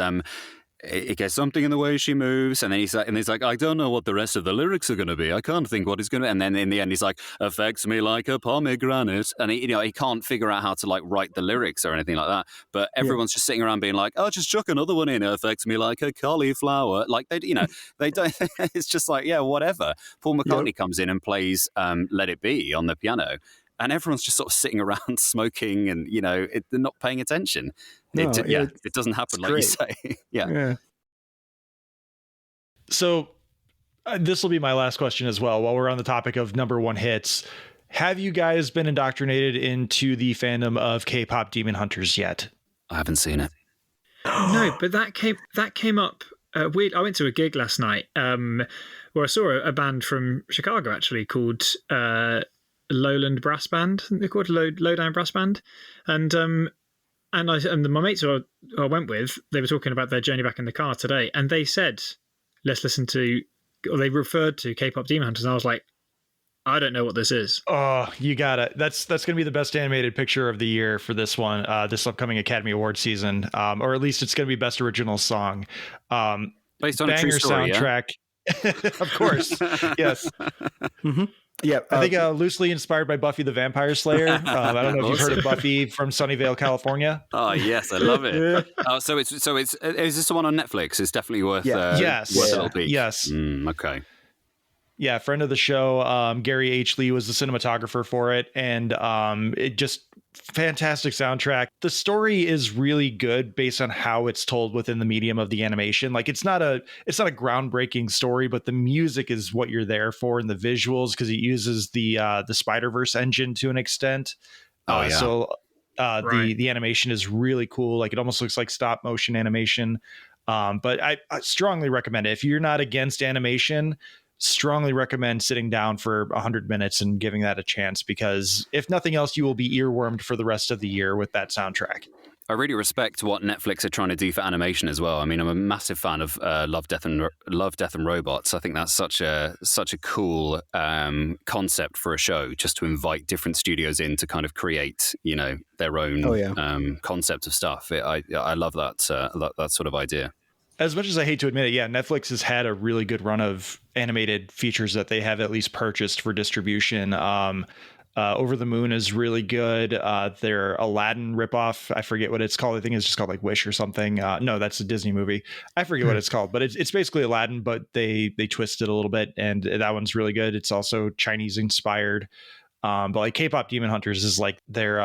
it gets something in the way she moves, and then he's like, I don't know what the rest of the lyrics are going to be. I can't think what it's going to. And then in the end, he's like, affects me like a pomegranate, and he can't figure out how to like write the lyrics or anything like that. But everyone's just sitting around being like, oh, just chuck another one in. Affects me like a cauliflower. Like they don't. It's just like, yeah, whatever. Paul McCartney comes in and plays "Let It Be" on the piano. and everyone's just sort of sitting around smoking, and they're not paying attention. No, It doesn't happen like you say. Yeah. So this will be my last question as well. While we're on the topic of number one hits, have you guys been indoctrinated into the fandom of K-pop Demon Hunters yet? I haven't seen it. No, but that came up weird. I went to a gig last night where I saw a band from Chicago actually called Lowland Brass Band. I think they're called Lowdown Brass Band, and my mates who I went with, they were talking about their journey back in the car today, and they said, "Let's listen to," or they referred to K-pop Demon Hunters, and I was like, I don't know what this is. Oh, you got it. That's going to be the best animated picture of the year for this one, this upcoming Academy Award season, or at least it's going to be best original song. Based on a true story, soundtrack, of course. Yes. Mm-hmm. Yeah, I think loosely inspired by Buffy the Vampire Slayer. I don't know if you've heard of Buffy from Sunnyvale, California. Oh yes, I love it. So it's is this the one on Netflix? It's definitely worth yes, worth a little peek. Yes. Okay. Yeah, friend of the show, Gary H. Lee was the cinematographer for it, and it just fantastic soundtrack. The story is really good based on how it's told within the medium of the animation. Like it's not a groundbreaking story, but the music is what you're there for, and the visuals, because it uses the Spider-Verse engine to an extent. So the animation is really cool. Like it almost looks like stop motion animation. But I strongly recommend it if you're not against animation. Strongly recommend sitting down for 100 minutes and giving that a chance, because if nothing else, you will be earwormed for the rest of the year with that soundtrack. I really respect what Netflix are trying to do for animation as well. I mean, I'm a massive fan of Love, Death and Robots. I think that's such a cool concept for a show, just to invite different studios in to kind of create, their own concept of stuff. I love that sort of idea. As much as I hate to admit it, yeah, Netflix has had a really good run of animated features that they have at least purchased for distribution. Over the Moon is really good. Their Aladdin ripoff, I forget what it's called. I think it's just called like Wish or something. No, that's a Disney movie. I forget what it's called, but it's basically Aladdin, but they twist it a little bit, and that one's really good. It's also Chinese inspired. But like K-pop Demon Hunters is like their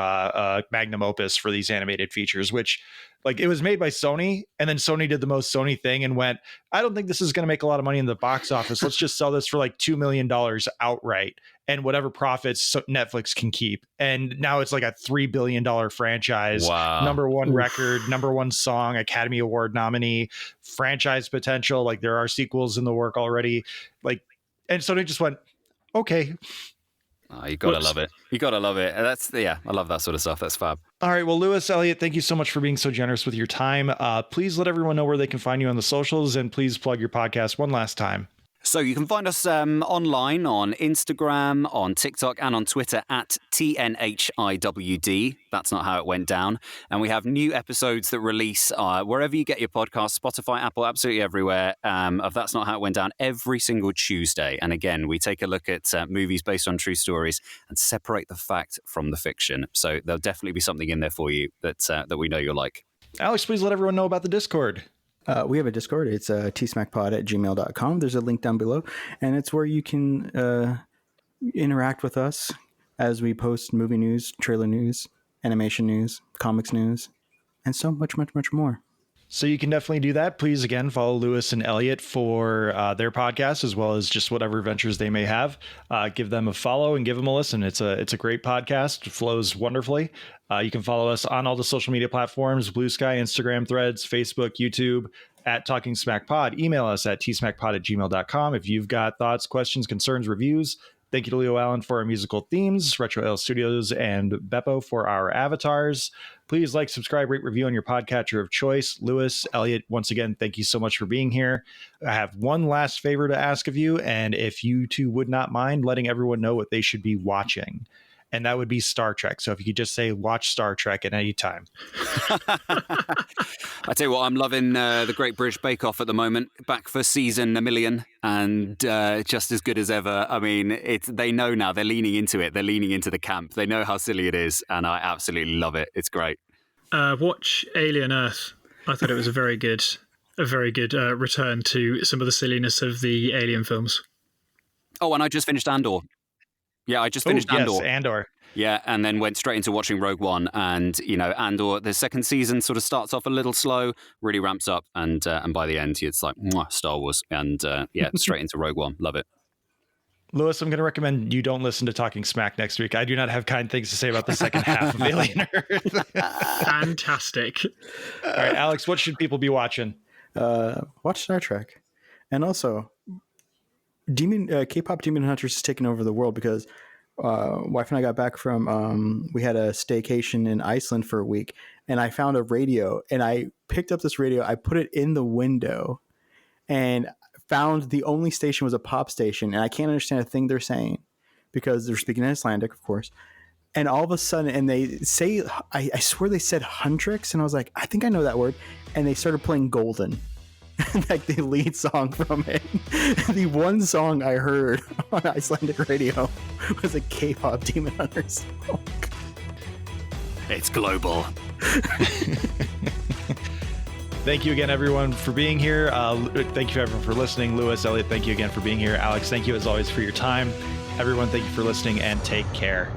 magnum opus for these animated features, which like it was made by Sony, and then Sony did the most Sony thing and went, I don't think this is going to make a lot of money in the box office. Let's just sell this for like $2 million outright, and whatever profits Netflix can keep. And now it's like a $3 billion franchise. Wow. Number one record, number one song, Academy Award nominee, franchise potential. Like there are sequels in the work already. Like, and Sony just went, okay. Oh, you gotta love it. You gotta love it. I love that sort of stuff. That's fab. All right. Well, Lewis, Elliot, thank you so much for being so generous with your time. Please let everyone know where they can find you on the socials, and please plug your podcast one last time. So you can find us online on Instagram, on TikTok, and on Twitter at TNHIWD. That's not how it went down. And we have new episodes that release wherever you get your podcasts, Spotify, Apple, absolutely everywhere, of That's Not How It Went Down every single Tuesday. And again, we take a look at movies based on true stories and separate the fact from the fiction. So there'll definitely be something in there for you that we know you'll like. Alex, please let everyone know about the Discord. We have a Discord. It's tsmackpod@gmail.com. There's a link down below, and it's where you can interact with us as we post movie news, trailer news, animation news, comics news, and so much, much, much more. So you can definitely do that. Please, again, follow Lewis and Elliot for their podcast, as well as just whatever ventures they may have. Give them a follow and give them a listen. It's a great podcast. It flows wonderfully. You can follow us on all the social media platforms: Blue Sky, Instagram, Threads, Facebook, YouTube, at Talking Smack Pod. Email us at tsmackpod@gmail.com if you've got thoughts, questions, concerns, reviews. Thank you to Leo Allen for our musical themes, Retro L Studios and Beppo for our avatars. Please like, subscribe, rate, review on your podcatcher of choice. Lewis, Elliot, once again, thank you so much for being here. I have one last favor to ask of you, and if you two would not mind letting everyone know what they should be watching. And that would be Star Trek. So if you could just say, watch Star Trek at any time. I tell you what, I'm loving the Great British Bake Off at the moment. Back for season 1,000,000 and just as good as ever. I mean, they know now. They're leaning into it. They're leaning into the camp. They know how silly it is, and I absolutely love it. It's great. Watch Alien Earth. I thought it was a very good return to some of the silliness of the Alien films. Oh, and I just finished Andor. Yeah, I just finished Andor. Yes, Andor. Yeah, and then went straight into watching Rogue One, and Andor. The second season sort of starts off a little slow, really ramps up, and by the end, it's like mwah, Star Wars, and straight into Rogue One. Love it. Lewis, I'm going to recommend you don't listen to Talking Smack next week. I do not have kind things to say about the second half of Alien Earth. Fantastic. All right, Alex, what should people be watching? Watch Star Trek, and also Kpop Demon Hunters is taking over the world because wife and I got back from we had a staycation in Iceland for a week, and I found a radio, and I picked up this radio, I put it in the window, and found the only station was a pop station, and I can't understand a thing they're saying because they're speaking in Icelandic, of course. And all of a sudden, and they say, I swear they said Huntrix, and I was like, I think I know that word. And they started playing Golden, like the lead song from it. The one song I heard on Icelandic radio was a K-pop Demon Hunter song. It's global. Thank you again, everyone, for being here. Thank you, everyone, for listening. Lewis, Elliot, thank you again for being here. Alex, thank you, as always, for your time. Everyone, thank you for listening, and take care.